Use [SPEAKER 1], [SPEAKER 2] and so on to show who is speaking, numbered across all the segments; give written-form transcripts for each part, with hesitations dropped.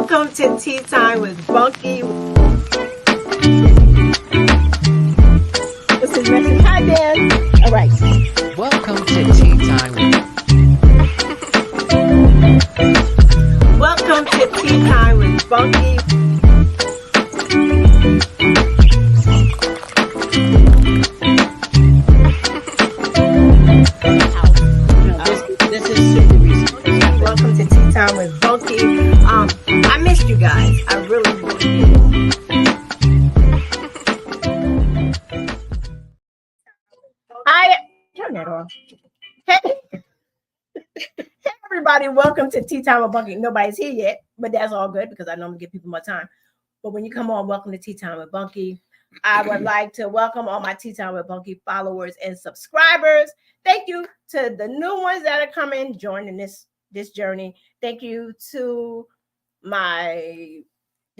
[SPEAKER 1] Welcome to Tea Time with Bunky. This is Messy. Hi, Dan. All right.
[SPEAKER 2] Welcome to Tea Time with
[SPEAKER 1] Welcome to Tea Time with Bunky. This is super recent. Welcome to Tea Time with Bunky. I missed you guys. I really did. Hi. Turn that off. Hey. Hey, everybody. Welcome to Tea Time with Bunky. Nobody's here yet, but that's all good because I normally give people more time. But when you come on, welcome to Tea Time with Bunky. I would like to welcome all my Tea Time with Bunky followers and subscribers. Thank you to the new ones that are coming, joining this journey. Thank you to the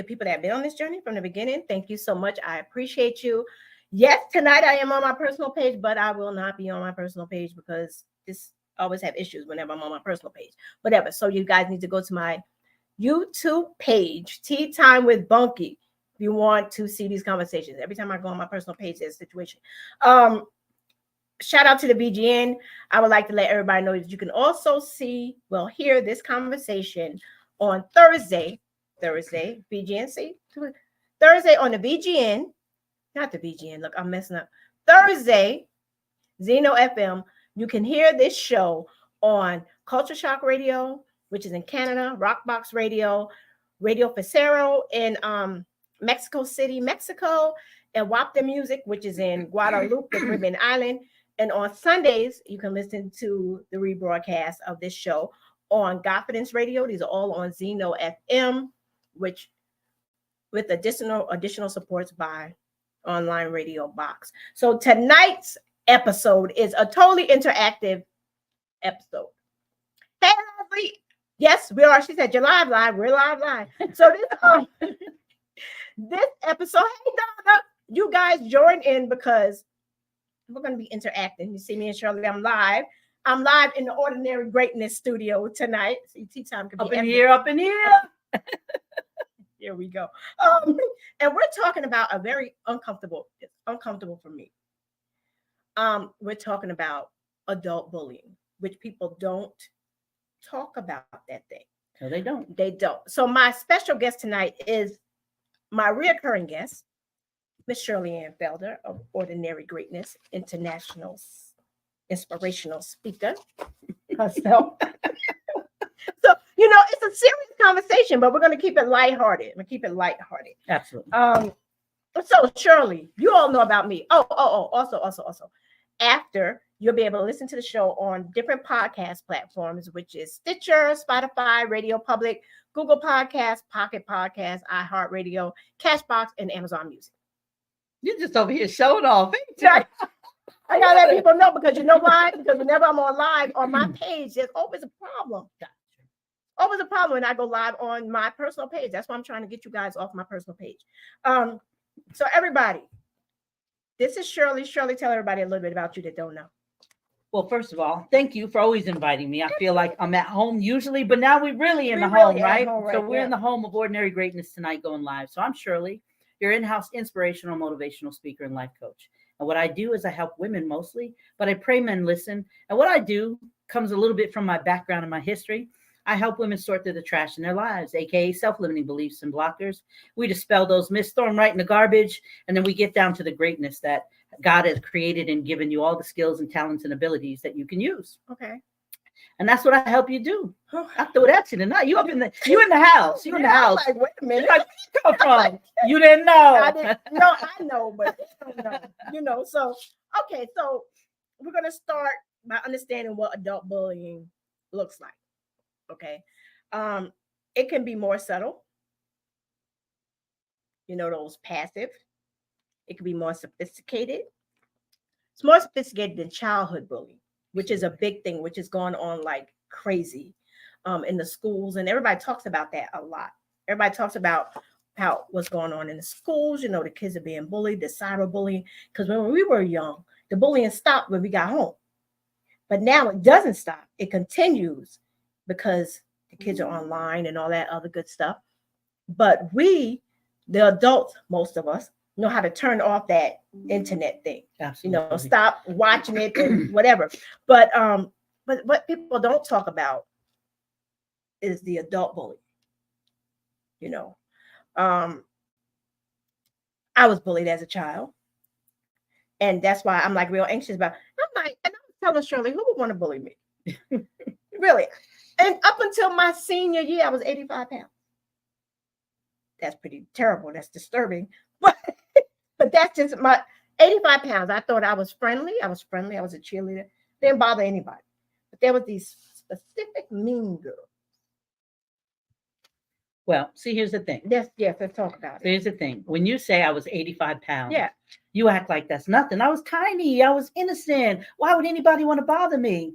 [SPEAKER 1] people that have been on this journey from the beginning. Thank you so much. I appreciate you. Yes, tonight I am on my personal page, but I will not be on my personal page because this always have issues whenever I'm on my personal page. Whatever. So you guys need to go to my YouTube page, Tea Time with Bunky, if you want to see these conversations. Every time I go on my personal page, there's a situation. Shout out to the BGN. I would like to let everybody know that you can also hear this conversation on Thursday, BGN, Thursday on the BGN, not the BGN. Look, I'm messing up. Thursday, Zeno FM. You can hear this show on Culture Shock Radio, which is in Canada, Rockbox Radio, Radio Facero in Mexico City, Mexico, and WAP the Music, which is in Guadalupe, the Caribbean island. And on Sundays, you can listen to the rebroadcast of this show on Confidence Radio. These are all on Zeno FM, which with additional supports by Online Radio Box. So tonight's episode is a totally interactive episode. Hey, Leslie. Yes, we are. She said, "You're live. We're live." So this episode, hey, Donna, you guys join in because we're going to be interacting. You see me and Shirley. I'm live in the Ordinary Greatness studio tonight. See, Tea Time could be
[SPEAKER 3] up in here.
[SPEAKER 1] Here we go. And we're talking about a very uncomfortable for me. We're talking about adult bullying, which people don't talk about that thing.
[SPEAKER 3] No, they don't.
[SPEAKER 1] They don't. So my special guest tonight is my reoccurring guest, Miss Shirley Ann Felder of Ordinary Greatness, international inspirational speaker herself. So, it's a serious conversation, but we're going to keep it lighthearted.
[SPEAKER 3] Absolutely.
[SPEAKER 1] So Shirley, you all know about me. Also, after you'll be able to listen to the show on different podcast platforms, which is Stitcher, Spotify, Radio Public, Google Podcasts, Pocket Podcasts, iHeartRadio, Cashbox, and Amazon Music.
[SPEAKER 3] You're just over here showing off, ain't you?
[SPEAKER 1] I gotta let people know because you know why? Because whenever I'm on live on my page, there's always a problem. Always a problem when I go live on my personal page. That's why I'm trying to get you guys off my personal page. So everybody, this is Shirley. Shirley, tell everybody a little bit about you that don't know.
[SPEAKER 3] Well, first of all, thank you for always inviting me. I feel like I'm at home usually, but now we're really in the home, right? So we're in the home of Ordinary Greatness tonight going live. So I'm Shirley, your in-house inspirational, motivational speaker and life coach. And what I do is I help women mostly, but I pray men listen. And what I do comes a little bit from my background and my history. I help women sort through the trash in their lives, aka self-limiting beliefs and blockers. We dispel those myths, throw them right in the garbage, and then we get down to the greatness that God has created and given you all the skills and talents and abilities that you can use.
[SPEAKER 1] Okay.
[SPEAKER 3] And that's what I help you do. I threw it at you tonight. You in the house. You in the house.
[SPEAKER 1] Like, wait a minute.
[SPEAKER 3] Where you come from? You didn't know.
[SPEAKER 1] I know, but I don't know. So, okay. So we're going to start by understanding what adult bullying looks like. Okay. It can be more subtle. Those passive. It can be more sophisticated. It's more sophisticated than childhood bullying, which is a big thing, which is going on like crazy in the schools. And everybody talks about that a lot. Everybody talks about what's going on in the schools. The kids are being bullied, the cyberbullying. Because when we were young, the bullying stopped when we got home. But now it doesn't stop. It continues because the kids are online and all that other good stuff. But we, the adults, most of us, know how to turn off that internet thing.
[SPEAKER 3] Absolutely.
[SPEAKER 1] Stop watching it and whatever. But what people don't talk about is the adult bully. I was bullied as a child, and that's why I'm like real anxious about. I'm like, and I'm telling Shirley, who would want to bully me? Really? And up until my senior year, I was 85 pounds. That's pretty terrible. That's disturbing. But that's just my 85 pounds. I thought I was friendly. I was a cheerleader. Didn't bother anybody. But there was these specific mean girls.
[SPEAKER 3] Well, see, here's the thing.
[SPEAKER 1] Yes, let's talk about it.
[SPEAKER 3] Here's the thing. When you say I was 85 pounds,
[SPEAKER 1] yeah,
[SPEAKER 3] you act like that's nothing. I was tiny. I was innocent. Why would anybody want to bother me?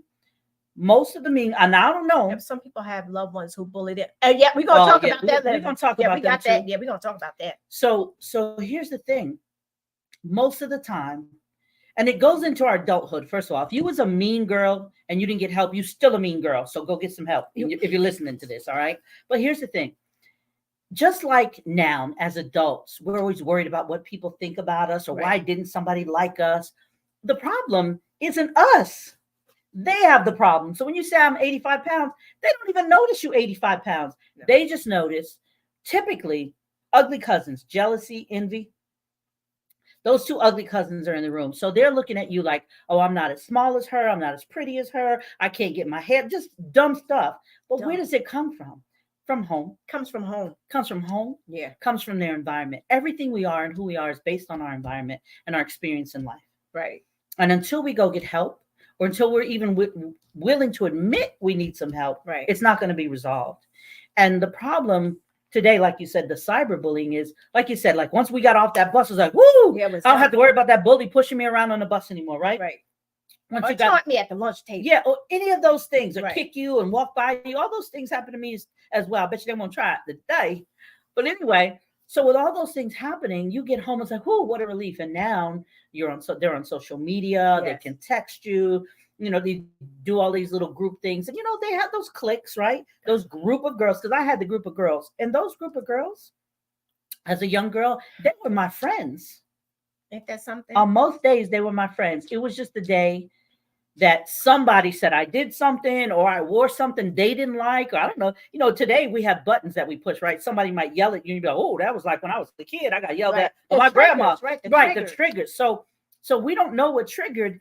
[SPEAKER 3] Most of the mean, and I don't know.
[SPEAKER 1] Some people have loved ones who bullied it. Yeah, we're gonna talk about that.
[SPEAKER 3] We're gonna talk about that too.
[SPEAKER 1] Yeah, we're gonna talk about that.
[SPEAKER 3] So here's the thing. Most of the time, and it goes into our adulthood. First of all, if you was a mean girl and you didn't get help, you're still a mean girl. So go get some help if you're listening to this. All right. But here's the thing. Just like now, as adults, we're always worried about what people think about us or why didn't somebody like us. The problem isn't us. They have the problem. So when you say I'm 85 pounds, they don't even notice you 85 pounds. No. They just notice typically ugly cousins, jealousy, envy. Those two ugly cousins are in the room. So they're looking at you like, oh, I'm not as small as her. I'm not as pretty as her. I can't get my hair. Just dumb stuff. But where does it come from? From home.
[SPEAKER 1] Comes from home.
[SPEAKER 3] Comes from home.
[SPEAKER 1] Yeah.
[SPEAKER 3] Comes from their environment. Everything we are and who we are is based on our environment and our experience in life.
[SPEAKER 1] Right.
[SPEAKER 3] And until we go get help, or until we're even willing to admit we need some help, it's not going to be resolved. And the problem today, like you said, the cyberbullying is, like you said, like once we got off that bus, it was like, woo, I don't have to worry about that bully pushing me around on the bus anymore, right?
[SPEAKER 1] Right.
[SPEAKER 3] Once
[SPEAKER 1] or taunt me at the lunch table.
[SPEAKER 3] Yeah, or any of those things, or kick you and walk by you. All those things happen to me as well. I bet you they won't try it today. But anyway, so with all those things happening, you get home, it's like, whoo, what a relief. And now they're on social media, they can text you, they do all these little group things. And, they have those cliques, right? Those group of girls, because I had the group of girls. And those group of girls, as a young girl, they were my friends.
[SPEAKER 1] Ain't that something?
[SPEAKER 3] On most days, they were my friends. It was just the day that somebody said I did something or I wore something they didn't like, or I don't know. Today we have buttons that we push, right? Somebody might yell at you and you go, oh, that was like when I was a kid, I got yelled at by my grandma. The triggers. So we don't know what triggered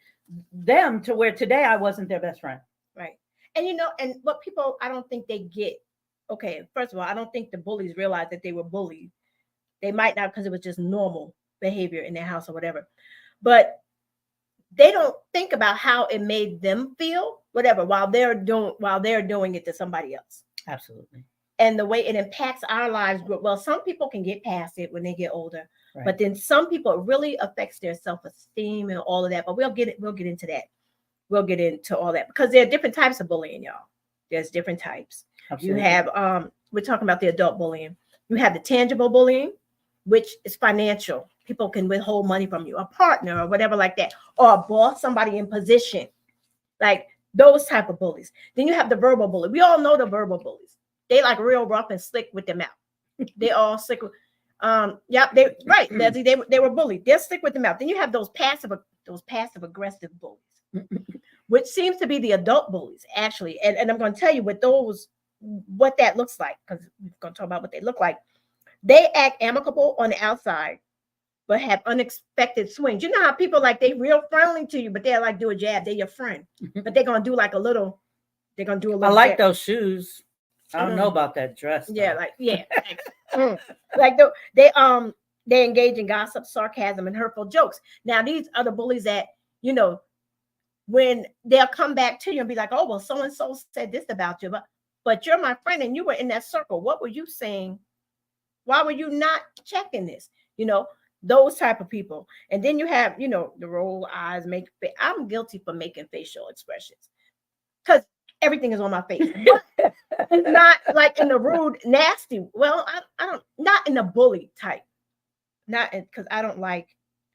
[SPEAKER 3] them to where today I wasn't their best friend.
[SPEAKER 1] Right. And and what people, I don't think they get, okay, first of all, I don't think the bullies realized that they were bullied. They might not, because it was just normal behavior in their house or whatever. But they don't think about how it made them feel, whatever, while they're doing it to somebody else.
[SPEAKER 3] Absolutely.
[SPEAKER 1] And the way it impacts our lives. Well, some people can get past it when they get older, but then some people, it really affects their self-esteem and all of that. But we'll get into that. We'll get into all that, because there are different types of bullying, y'all. There's different types. Absolutely. You have, we're talking about the adult bullying. You have the tangible bullying, which is financial. People can withhold money from you, a partner or whatever like that, or a boss, somebody in position, like those type of bullies. Then you have the verbal bully. We all know the verbal bullies. They like real rough and slick with their mouth. They all slick. They were bullied. They're slick with the mouth. Then you have those passive aggressive bullies, which seems to be the adult bullies actually. And I'm going to tell you what that looks like, because we're going to talk about what they look like. They act amicable on the outside, but have unexpected swings. You know how people they real friendly to you, but they're like do a jab. They're your friend, but they're gonna do a little. I
[SPEAKER 3] like those shoes. I don't know about that dress.
[SPEAKER 1] Yeah, they engage in gossip, sarcasm, and hurtful jokes. Now these are the bullies that when they'll come back to you and be like, oh well, so and so said this about you, but you're my friend and you were in that circle. What were you saying? Why were you not checking this? Those type of people. And then you have, the roll eyes, I'm guilty for making facial expressions because everything is on my face. Not like in the rude, nasty. Well, I don't, not in the bully type. Not because I don't like.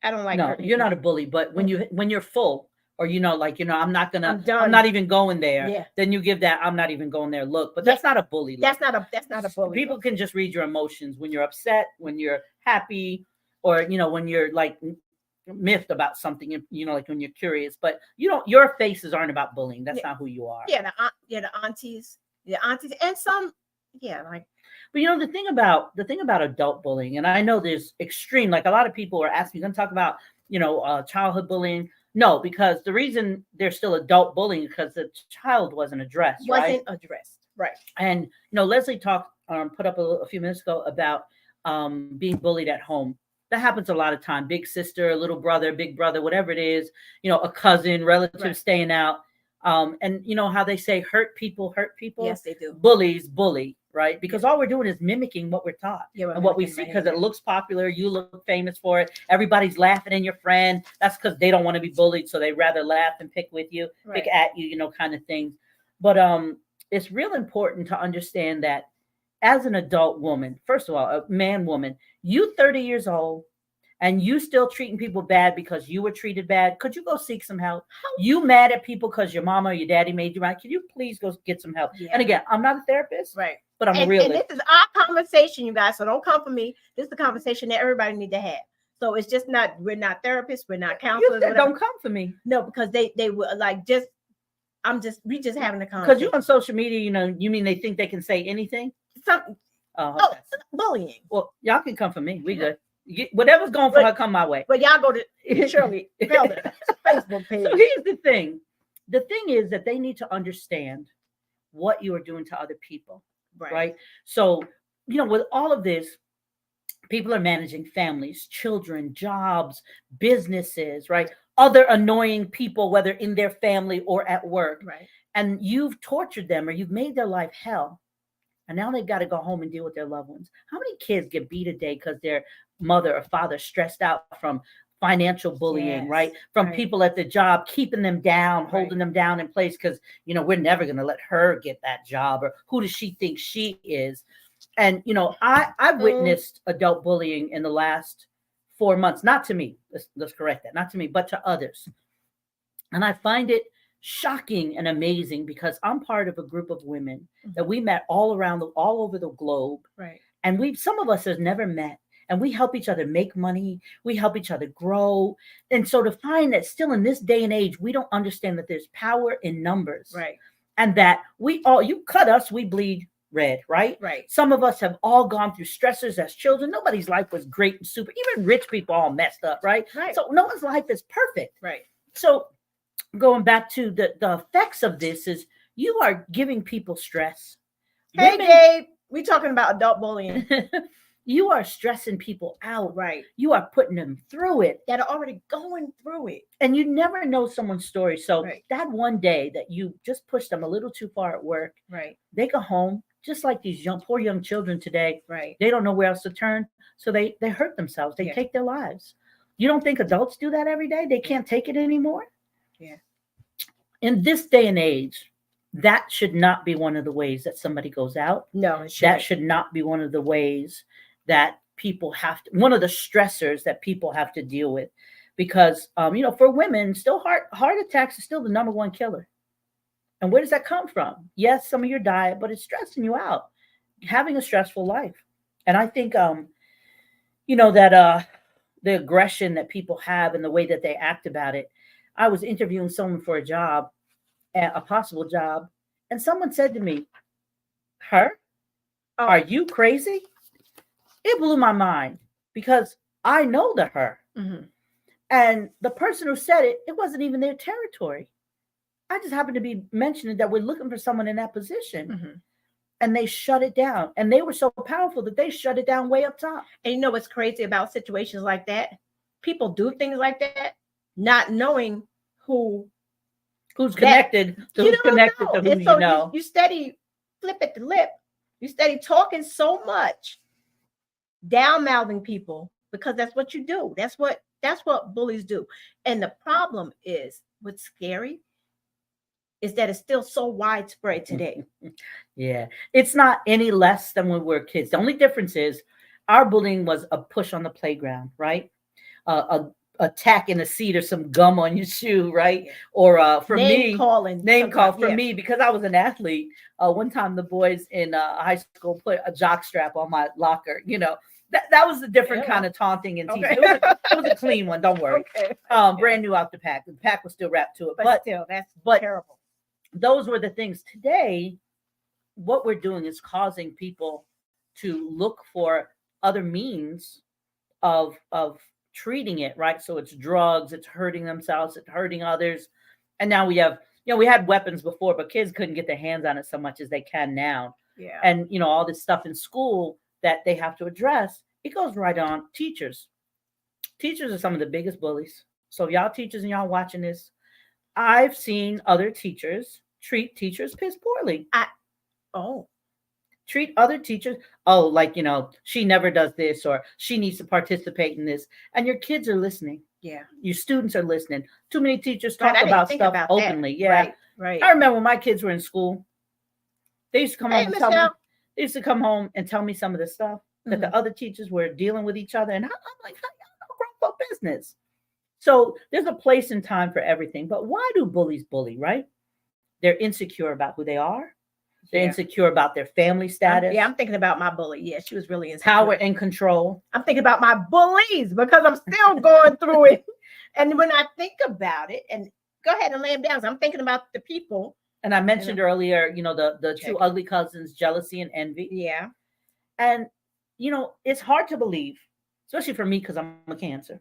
[SPEAKER 3] No, you're not a bully, but when you're full, or I'm not gonna,
[SPEAKER 1] I'm done.
[SPEAKER 3] I'm not even going there.
[SPEAKER 1] Yeah.
[SPEAKER 3] Then you give that I'm not even going there look, but that's not a bully look.
[SPEAKER 1] That's not a bully.
[SPEAKER 3] People
[SPEAKER 1] look.
[SPEAKER 3] can just read your emotions when you're upset, when you're happy, or when you're like miffed about something, like when you're curious. But your faces aren't about bullying. That's not who you are.
[SPEAKER 1] Yeah, the aunties, and some, like.
[SPEAKER 3] But the thing about adult bullying, and I know there's extreme, like a lot of people are asking, you're going to talk about, childhood bullying. No, because the reason there's still adult bullying is because the child wasn't addressed. Right? And Leslie put up a few minutes ago about being bullied at home. That happens a lot of time. Big sister, little brother, big brother, whatever it is, a cousin, relative staying out. And how they say hurt people.
[SPEAKER 1] Yes, they do.
[SPEAKER 3] Bullies bully, right? Because all we're doing is mimicking what we're taught and what we see, because it looks popular. You look famous for it. Everybody's laughing at your friend. That's because they don't want to be bullied, so they rather laugh and pick with you, pick at you, kind of things. But it's real important to understand that as an adult woman, first of all, a woman, you 30 years old, and you still treating people bad because you were treated bad, could you go seek some help? You mad at people because your mama or your daddy made you mad? Can you please go get some help? Yeah. And again, I'm not a therapist, but I'm a realist.
[SPEAKER 1] And this is our conversation, you guys, so don't come for me. This is the conversation that everybody need to have. So it's just not, we're not therapists, we're not counselors.
[SPEAKER 3] You said don't come for me.
[SPEAKER 1] No, because they would like we just having a conversation.
[SPEAKER 3] Because you're on social media, you mean they think they can say anything?
[SPEAKER 1] Something.
[SPEAKER 3] Oh, okay.
[SPEAKER 1] Bullying.
[SPEAKER 3] Well, y'all can come for me. We good. Whatever's going for her, come my way.
[SPEAKER 1] But y'all go to Shirley Facebook page.
[SPEAKER 3] So here's the thing. The thing is that they need to understand what you are doing to other people. Right? So, with all of this, people are managing families, children, jobs, businesses, right? Other annoying people, whether in their family or at work.
[SPEAKER 1] Right.
[SPEAKER 3] And you've tortured them, or you've made their life hell. And now they've got to go home and deal with their loved ones. How many kids get beat a day because their mother or father stressed out from financial bullying, right? From people at the job keeping them down, holding them down in place because, we're never going to let her get that job, or who does she think she is? And, I've witnessed adult bullying in the last 4 months. Not to me. Let's correct that. Not to me, but to others. And I find it shocking and amazing because I'm part of a group of women that we met all over the globe.
[SPEAKER 1] Right.
[SPEAKER 3] And some of us have never met, and we help each other make money. We help each other grow. And so to find that still in this day and age, we don't understand that there's power in numbers.
[SPEAKER 1] Right.
[SPEAKER 3] And that you cut us, we bleed red, right?
[SPEAKER 1] Right.
[SPEAKER 3] Some of us have all gone through stressors as children. Nobody's life was great and super. Even rich people all messed up, right?
[SPEAKER 1] Right.
[SPEAKER 3] So no one's life is perfect.
[SPEAKER 1] Right.
[SPEAKER 3] So going back to the effects of this is you are giving people stress.
[SPEAKER 1] Hey, Gabe, we talking about adult bullying.
[SPEAKER 3] You are stressing people out.
[SPEAKER 1] Right.
[SPEAKER 3] You are putting them through it.
[SPEAKER 1] That are already going through it.
[SPEAKER 3] And you never know someone's story. So that one day that you just pushed them a little too far at work, they go home, just like these poor young children today.
[SPEAKER 1] Right.
[SPEAKER 3] They don't know where else to turn. So they hurt themselves. They take their lives. You don't think adults do that every day? They can't take it anymore?
[SPEAKER 1] Yeah.
[SPEAKER 3] In this day and age, that should not be one of the ways that somebody goes out.
[SPEAKER 1] No, it shouldn't.
[SPEAKER 3] That should not be one of the ways that people one of the stressors that people have to deal with. Because, for women, still heart attacks is still the number one killer. And where does that come from? Yes, some of your diet, but it's stressing you out, having a stressful life. And I think, that the aggression that people have and the way that they act about it. I was interviewing someone for a job, a possible job, and someone said to me, are you crazy? It blew my mind because I know the her.
[SPEAKER 1] Mm-hmm.
[SPEAKER 3] And the person who said it wasn't even their territory. I just happened to be mentioning that we're looking for someone in that position.
[SPEAKER 1] Mm-hmm.
[SPEAKER 3] And they shut it down. And they were so powerful that they shut it down way up top.
[SPEAKER 1] And you know what's crazy about situations like that? People do things like that, not knowing who's
[SPEAKER 3] connected to who's connected to who
[SPEAKER 1] and so
[SPEAKER 3] you know.
[SPEAKER 1] You steady flip at the lip. You steady talking so much, down mouthing people because that's what you do. That's what bullies do. And the problem is what's scary is that it's still so widespread today.
[SPEAKER 3] Yeah, it's not any less than when we were kids. The only difference is our bullying was a push on the playground, right? a tack in a seat or some gum on your shoe, right? Or for
[SPEAKER 1] name
[SPEAKER 3] call for me, because I was an athlete. One time the boys in high school put a jock strap on my locker. That was a different kind of taunting and teasing.
[SPEAKER 1] Okay.
[SPEAKER 3] It was a clean one. Don't worry.
[SPEAKER 1] Okay.
[SPEAKER 3] Brand new out the pack. The pack was still wrapped to it,
[SPEAKER 1] But still, that's terrible.
[SPEAKER 3] Those were the things. Today, what we're doing is causing people to look for other means of treating it, right? So it's drugs, it's hurting themselves, it's hurting others. And now we have, we had weapons before, but kids couldn't get their hands on it so much as they can now.
[SPEAKER 1] Yeah.
[SPEAKER 3] And all this stuff in school that they have to address, it goes right on teachers. Teachers are some of the biggest bullies. So y'all teachers and y'all watching this, I've seen other teachers treat teachers piss poorly. Treat other teachers, like, she never does this, or she needs to participate in this. And your kids are listening.
[SPEAKER 1] Yeah.
[SPEAKER 3] Your students are listening. Too many teachers talk about stuff openly.
[SPEAKER 1] That.
[SPEAKER 3] Yeah.
[SPEAKER 1] Right.
[SPEAKER 3] I remember when my kids were in school, they used to come home and tell me, they used to come home and tell me some of the stuff that the other teachers were dealing with each other. And I'm like, how y'all know grown folk business? So there's a place and time for everything. But why do bullies bully, right? They're insecure about who they are. They're insecure about their family status.
[SPEAKER 1] I'm thinking about my bully. Yeah, she was really insecure.
[SPEAKER 3] Power and control.
[SPEAKER 1] I'm thinking about my bullies because I'm still going through it. And when I think about it, and go ahead and lay them down, so I'm thinking about the people.
[SPEAKER 3] And I mentioned earlier, the two ugly cousins, jealousy and envy.
[SPEAKER 1] Yeah.
[SPEAKER 3] And, it's hard to believe, especially for me, because I'm a Cancer.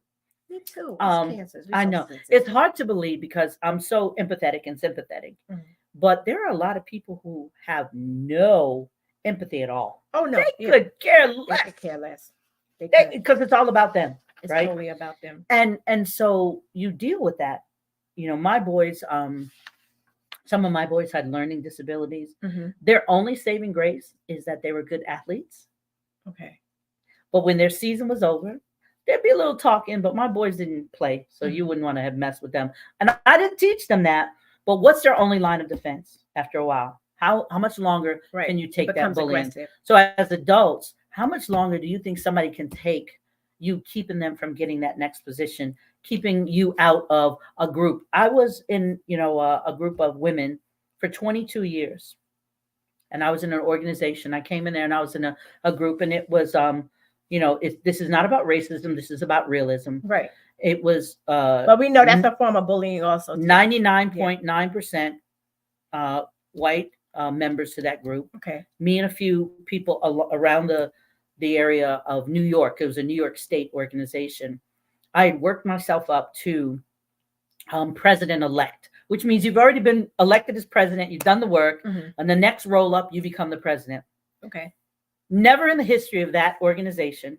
[SPEAKER 1] Me too.
[SPEAKER 3] I know. It's hard to believe because I'm so empathetic and sympathetic. Mm-hmm. But there are a lot of people who have no empathy at all.
[SPEAKER 1] Oh, no.
[SPEAKER 3] They could care less.
[SPEAKER 1] They could care less.
[SPEAKER 3] Because it's all about them.
[SPEAKER 1] It's
[SPEAKER 3] right?
[SPEAKER 1] totally about them.
[SPEAKER 3] And so you deal with that. My boys, some of my boys had learning disabilities. Mm-hmm. Their only saving grace is that they were good athletes.
[SPEAKER 1] Okay.
[SPEAKER 3] But when their season was over, there'd be a little talking, but my boys didn't play. So you wouldn't want to have messed with them. And I didn't teach them that. But what's their only line of defense after a while? How much longer can you take that bullying? Aggressive. So as adults, how much longer do you think somebody can take you keeping them from getting that next position, keeping you out of a group? I was in, a group of women for 22 years. And I was in an organization. I came in there and I was in a group, and it was, this is not about racism. This is about realism.
[SPEAKER 1] Right.
[SPEAKER 3] It was,
[SPEAKER 1] but we know that's a form of bullying also.
[SPEAKER 3] 99.9% white members to that group.
[SPEAKER 1] Okay.
[SPEAKER 3] Me and a few people around the area of New York. It was a New York State organization. I had worked myself up to president-elect, which means you've already been elected as president. You've done the work. Mm-hmm. And the next roll up, you become the president.
[SPEAKER 1] Okay.
[SPEAKER 3] Never in the history of that organization,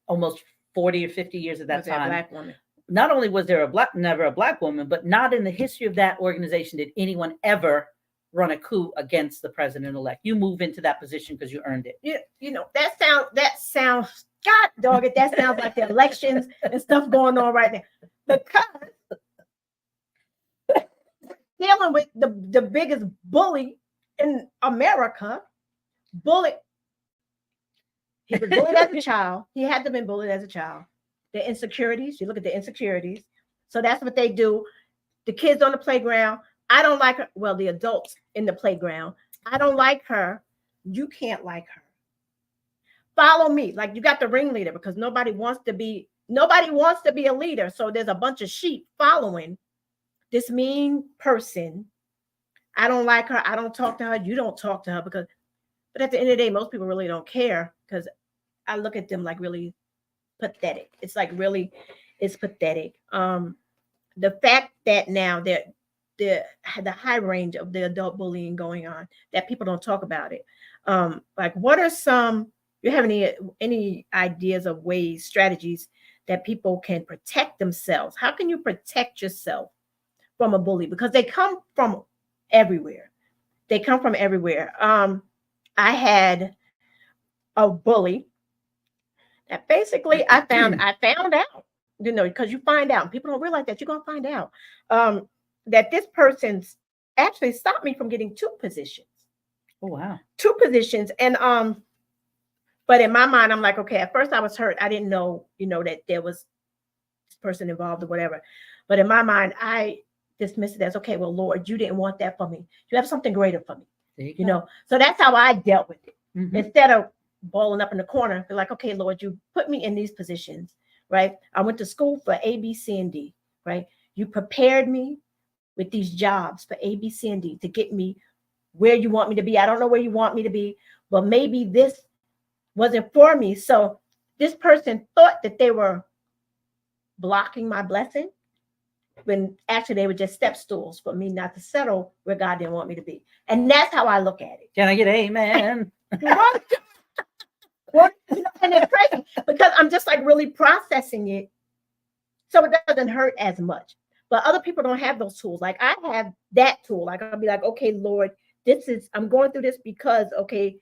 [SPEAKER 3] almost 40 or 50 years at that time.
[SPEAKER 1] A black woman.
[SPEAKER 3] Not only was there never a black woman, but not in the history of that organization did anyone ever run a coup against the president-elect. You move into that position because you earned it.
[SPEAKER 1] That sounds, God dog it, that sounds like the elections and stuff going on right now. Because dealing with the biggest bully in America, he was bullied as a child. He had to have been bullied as a child. The insecurities, you look at the insecurities. So that's what they do. The kids on the playground, I don't like her. Well, the adults in the playground, I don't like her. You can't like her. Follow me. Like, you got the ringleader, because nobody wants to be a leader. So there's a bunch of sheep following this mean person. I don't like her. I don't talk to her. You don't talk to her. But at the end of the day, most people really don't care, because I look at them like really pathetic. It's like really, it's pathetic. The fact that now that the high range of the adult bullying going on, that people don't talk about it. Like, what are you have any ideas of ways, strategies that people can protect themselves? How can you protect yourself from a bully? Because they come from everywhere. I had a bully that basically I found out, because you find out, and people don't realize that you're going to find out, that this person's actually stopped me from getting 2 positions.
[SPEAKER 3] Oh, wow.
[SPEAKER 1] 2 positions. And, but in my mind, I'm like, okay, at first I was hurt. I didn't know, that there was person involved or whatever. But in my mind, I dismiss it as, okay, well, Lord, you didn't want that for me. You have something greater for me. You know, so that's how I dealt with it. Instead of balling up in the corner, be like, okay, Lord, you put me in these positions, right? I went to school for A, B, C, and D, right? You prepared me with these jobs for A, B, C, and D to get me where you want me to be. I don't know where you want me to be, but maybe this wasn't for me. So this person thought that they were blocking my blessing when actually they were just step stools for me not to settle where God didn't want me to be. And that's how I look at it.
[SPEAKER 3] Can I get amen?
[SPEAKER 1] What? And it's crazy because I'm just like really processing it so it doesn't hurt as much. But other people don't have those tools. Like I have that tool. Like I'll be like, okay, Lord, I'm going through this because, okay,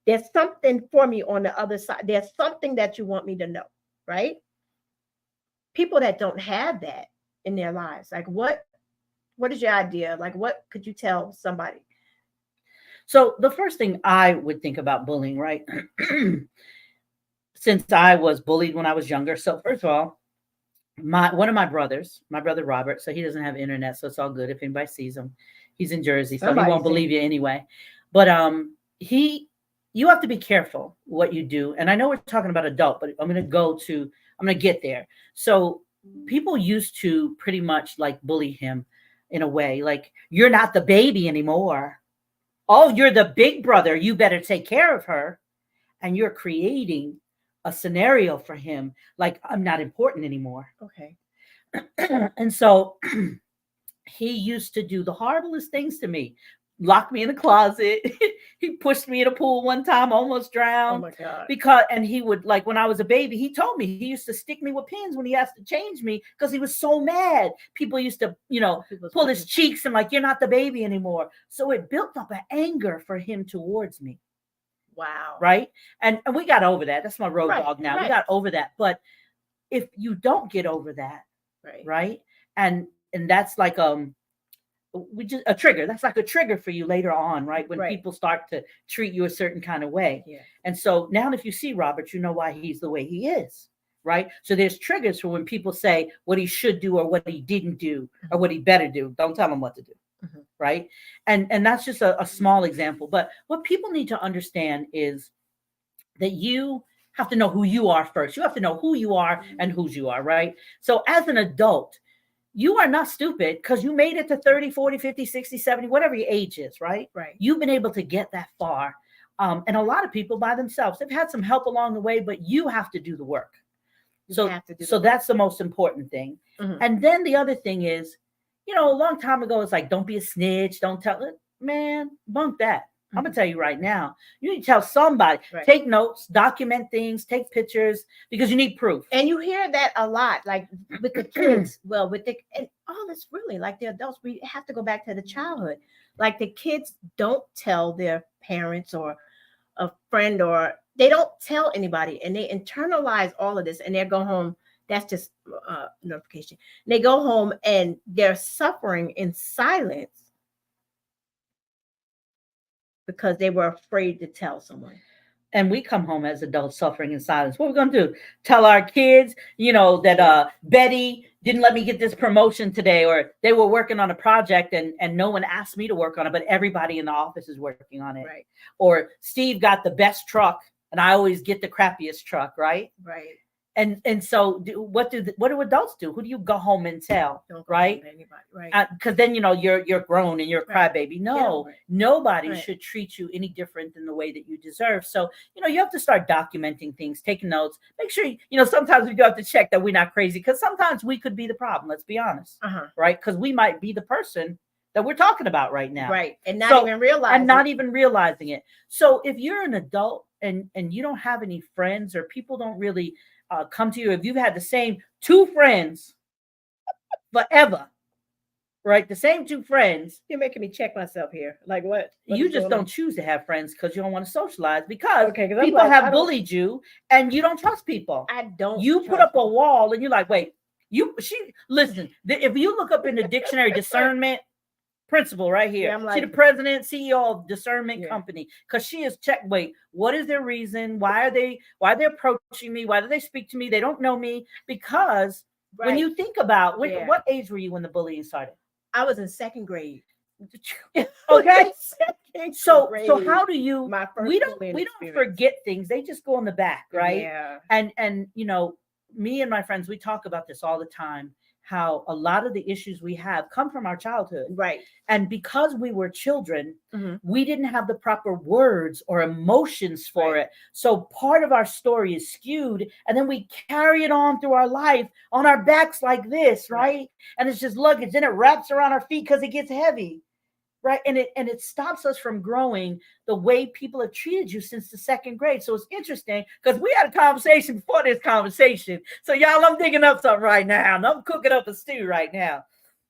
[SPEAKER 1] there's something for me on the other side. There's something that you want me to know, right? People that don't have that in their lives, like what is your idea? Like what could you tell somebody?
[SPEAKER 3] So the first thing I would think about bullying, right? Since I was bullied when I was younger. So first of all, one of my brother Robert, so he doesn't have internet, so it's all good if anybody sees him. He's in Jersey, so he won't believe you anyway. But you have to be careful what you do. And I know we're talking about adult, but I'm going to get there. So people used to pretty much like bully him in a way, like, you're not the baby anymore. Oh, you're the big brother. You better take care of her. And you're creating a scenario for him, like, I'm not important anymore.
[SPEAKER 1] Okay.
[SPEAKER 3] And so he used to do the horriblest things to me. Locked me in a closet. He pushed me in a pool one time, almost drowned.
[SPEAKER 1] Oh my
[SPEAKER 3] God. And he would, like, when I was a baby, he told me he used to stick me with pins when he has to change me because he was so mad. People used to, pull his cheeks and like, you're not the baby anymore. So it built up an anger for him towards me.
[SPEAKER 1] Wow.
[SPEAKER 3] Right. And we got over that. That's my road dog now. Right. We got over that. But if you don't get over that, right. And that's like, a trigger. That's like a trigger for you later on, right? When people start to treat you a certain kind of way. Yeah. And so now if you see Robert, you know why he's the way he is, right? So there's triggers for when people say what he should do or what he didn't do or what he better do. Don't tell him what to do, right? And that's just a small example. But what people need to understand is that you have to know who you are first. You have to know who you are and whose you are, right? So as an adult, you are not stupid because you made it to 30, 40, 50, 60, 70, whatever your age is, right?
[SPEAKER 1] Right.
[SPEAKER 3] You've been able to get that far. And a lot of people by themselves, they've had some help along the way, but you have to do the work. So that's the most important thing. Mm-hmm. And then the other thing is, a long time ago, it's like, don't be a snitch. Don't tell it. Man, bunk that. I'm going to tell you right now, you need to tell somebody, take notes, document things, take pictures, because you need proof.
[SPEAKER 1] And you hear that a lot, like with the kids, and all this really, like the adults, we have to go back to the childhood. Like the kids don't tell their parents or a friend, or they don't tell anybody, and they internalize all of this, and they go home. That's just notification. They go home and they're suffering in silence because they were afraid to tell someone.
[SPEAKER 3] And we come home as adults suffering in silence. What are we going to do? Tell our kids, that Betty didn't let me get this promotion today, or they were working on a project and no one asked me to work on it, but everybody in the office is working on it.
[SPEAKER 1] Right.
[SPEAKER 3] Or Steve got the best truck and I always get the crappiest truck, right?
[SPEAKER 1] Right.
[SPEAKER 3] And so what do adults do? Who do you go home and tell? Right?
[SPEAKER 1] Anybody, right?
[SPEAKER 3] Because then you're grown and you're a crybaby. No, nobody should treat you any different than the way that you deserve. So you have to start documenting things, taking notes. Make sure sometimes we do have to check that we're not crazy, because sometimes we could be the problem. Let's be honest, right? Because we might be the person that we're talking about right now,
[SPEAKER 1] right? And not even realizing
[SPEAKER 3] it. So if you're an adult and you don't have any friends, or people don't really come to you, if you've had the same two friends forever, right? The same two friends.
[SPEAKER 1] You're making me check myself here. Like what?
[SPEAKER 3] You just don't choose to have friends because you don't want to socialize, because people have bullied you and you don't trust people.
[SPEAKER 1] I don't.
[SPEAKER 3] You put up a wall and you're like, wait, listen, if you look up in the dictionary, discernment principle right here. Yeah, she's the president, CEO of discernment company, because she is checked. Wait, what is their reason? Why are they approaching me? Why do they speak to me? They don't know me. Because When you think about
[SPEAKER 1] Yeah.
[SPEAKER 3] what age were you when the bullying started?
[SPEAKER 1] I was in second grade.
[SPEAKER 3] Okay. So
[SPEAKER 1] grade.
[SPEAKER 3] how do you
[SPEAKER 1] My first
[SPEAKER 3] we don't
[SPEAKER 1] bullying
[SPEAKER 3] forget things. They just go in the back, right?
[SPEAKER 1] Yeah.
[SPEAKER 3] And me and my friends, we talk about this all the time, how a lot of the issues we have come from our childhood.
[SPEAKER 1] Right.
[SPEAKER 3] And because we were children,
[SPEAKER 1] Mhm.
[SPEAKER 3] we didn't have the proper words or emotions for
[SPEAKER 1] Right.
[SPEAKER 3] it. So part of our story is skewed, and then we carry it on through our life on our backs like this, right? And it's just luggage. Then it wraps around our feet because it gets heavy. Right. And it stops us from growing the way people have treated you since the second grade. So it's interesting because we had a conversation before this conversation. So y'all, I'm digging up something right now. And I'm cooking up a stew right now.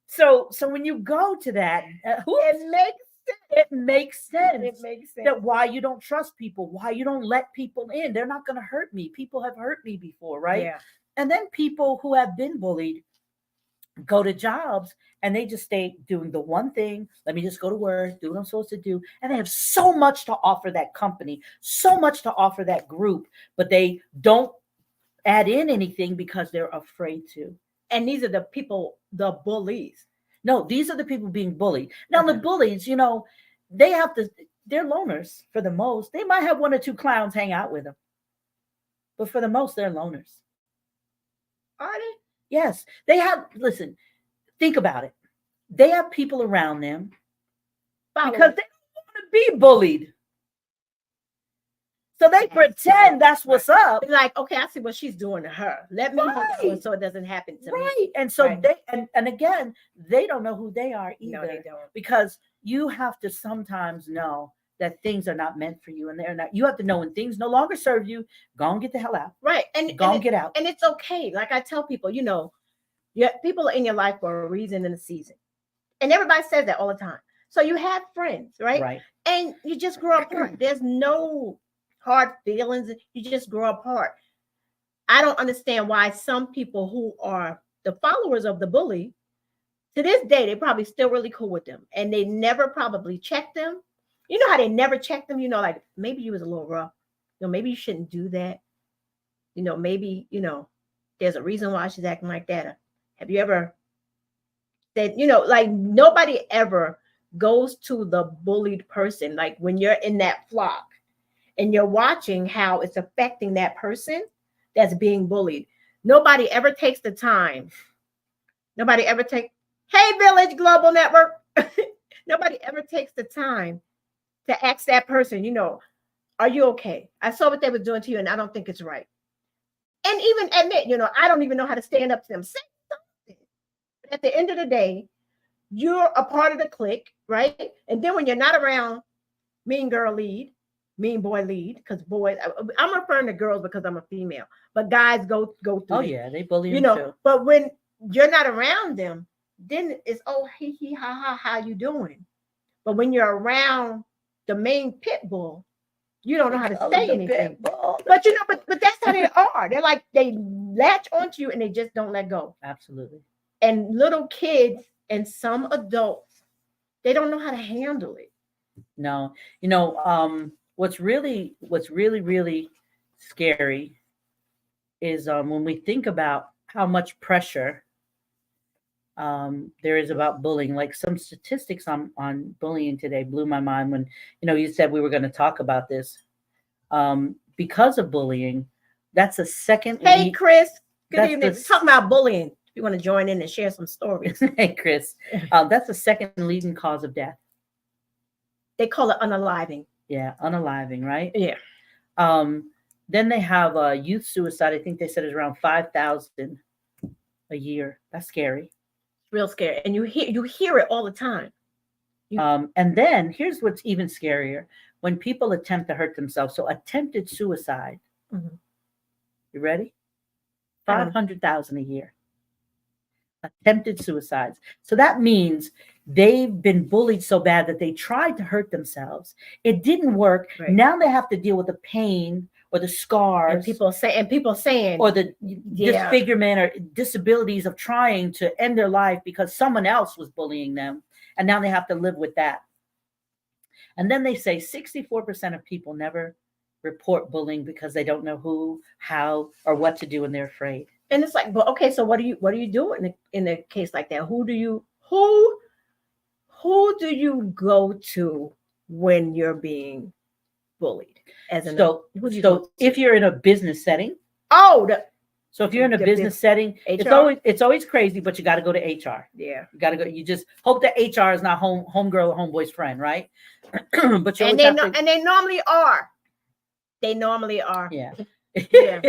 [SPEAKER 3] So when you go to that,
[SPEAKER 1] it makes sense. It makes sense
[SPEAKER 3] that why you don't trust people, why you don't let people in. They're not going to hurt me. People have hurt me before, right?
[SPEAKER 1] Yeah.
[SPEAKER 3] And then people who have been bullied go to jobs and they just stay doing the one thing. Let me just go to work, do what I'm supposed to do. And they have so much to offer that company, so much to offer that group, but they don't add in anything because they're afraid to.
[SPEAKER 1] And these are the people, the bullies.
[SPEAKER 3] No, these are the people being bullied. Now, the bullies, they're loners for the most. They might have one or two clowns hang out with them, but for the most, they're loners.
[SPEAKER 1] Are they?
[SPEAKER 3] Yes, they have. Listen, think about it. They have people around them because they don't want to be bullied. So they pretend that's what's up.
[SPEAKER 1] Like, okay, I see what she's doing to her. Let me do it so it doesn't happen to me.
[SPEAKER 3] Right. And so they and again, they don't know who they are either.
[SPEAKER 1] No, they don't.
[SPEAKER 3] Because you have to sometimes know that things are not meant for you, and they're not. You have to know when things no longer serve you, go and get the hell out.
[SPEAKER 1] Right. And
[SPEAKER 3] get out.
[SPEAKER 1] And it's okay. Like I tell people, people are in your life for a reason and a season. And everybody says that all the time. So you have friends, right?
[SPEAKER 3] Right.
[SPEAKER 1] And you just grow apart. There's no hard feelings. You just grow apart. I don't understand why some people who are the followers of the bully, to this day, they probably still really cool with them. And they never probably check them. You know how they never check them? Like maybe you was a little rough. Maybe you shouldn't do that. Maybe, there's a reason why she's acting like that. Have you ever said, like nobody ever goes to the bullied person. Like when you're in that flock and you're watching how it's affecting that person that's being bullied. Nobody ever takes the time. Hey, Village Global Network. Nobody ever takes the time to ask that person, are you okay? I saw what they were doing to you and I don't think it's right. And even admit, I don't even know how to stand up to them. Say something. But at the end of the day, you're a part of the clique, right? And then when you're not around, mean girl lead, mean boy lead, because boys, I'm referring to girls because I'm a female, but guys go through.
[SPEAKER 3] Oh yeah, they bully you too.
[SPEAKER 1] But when you're not around them, then it's hee hee ha ha, how you doing? But when you're around the main pit bull, you don't know how to say anything. But but that's how they are. They're like they latch onto you and they just don't let go.
[SPEAKER 3] Absolutely.
[SPEAKER 1] And little kids and some adults, they don't know how to handle it.
[SPEAKER 3] No, what's really scary is when we think about how much pressure there is about bullying. Like some statistics on bullying today blew my mind when you said we were going to talk about this. Because of bullying, that's a second.
[SPEAKER 1] Hey, Chris. Good evening. Talking about bullying. If you want to join in and share some stories.
[SPEAKER 3] Hey, Chris. That's the second leading cause of death.
[SPEAKER 1] They call it unaliving.
[SPEAKER 3] Yeah, unaliving, right?
[SPEAKER 1] Yeah.
[SPEAKER 3] Then they have youth suicide. I think they said it's around 5,000 a year. That's scary.
[SPEAKER 1] Real scary. And you hear it all the time.
[SPEAKER 3] And then here's what's even scarier. When people attempt to hurt themselves. So attempted suicide.
[SPEAKER 1] Mm-hmm.
[SPEAKER 3] You ready? 500,000 a year. Attempted suicides. So that means they've been bullied so bad that they tried to hurt themselves. It didn't work. Right. Now they have to deal with the pain or the scars.
[SPEAKER 1] And people saying
[SPEAKER 3] or the disfigurement or disabilities of trying to end their life because someone else was bullying them. And now they have to live with that. And then they say 64% of people never report bullying because they don't know who, how, or what to do, and they're afraid.
[SPEAKER 1] And it's like, but okay, so what do you do in a case like that? Who do you go to when you're being bullied?
[SPEAKER 3] So
[SPEAKER 1] who do you go to?
[SPEAKER 3] if you're in a business setting,
[SPEAKER 1] oh,
[SPEAKER 3] so if you're in a
[SPEAKER 1] the
[SPEAKER 3] business setting,
[SPEAKER 1] HR?
[SPEAKER 3] it's always crazy, but you got to go to HR.
[SPEAKER 1] Yeah,
[SPEAKER 3] You got to go. You just hope that HR is not homegirl or homeboy's friend, right? But you
[SPEAKER 1] and they normally are. They normally are.
[SPEAKER 3] Yeah.
[SPEAKER 1] Yeah.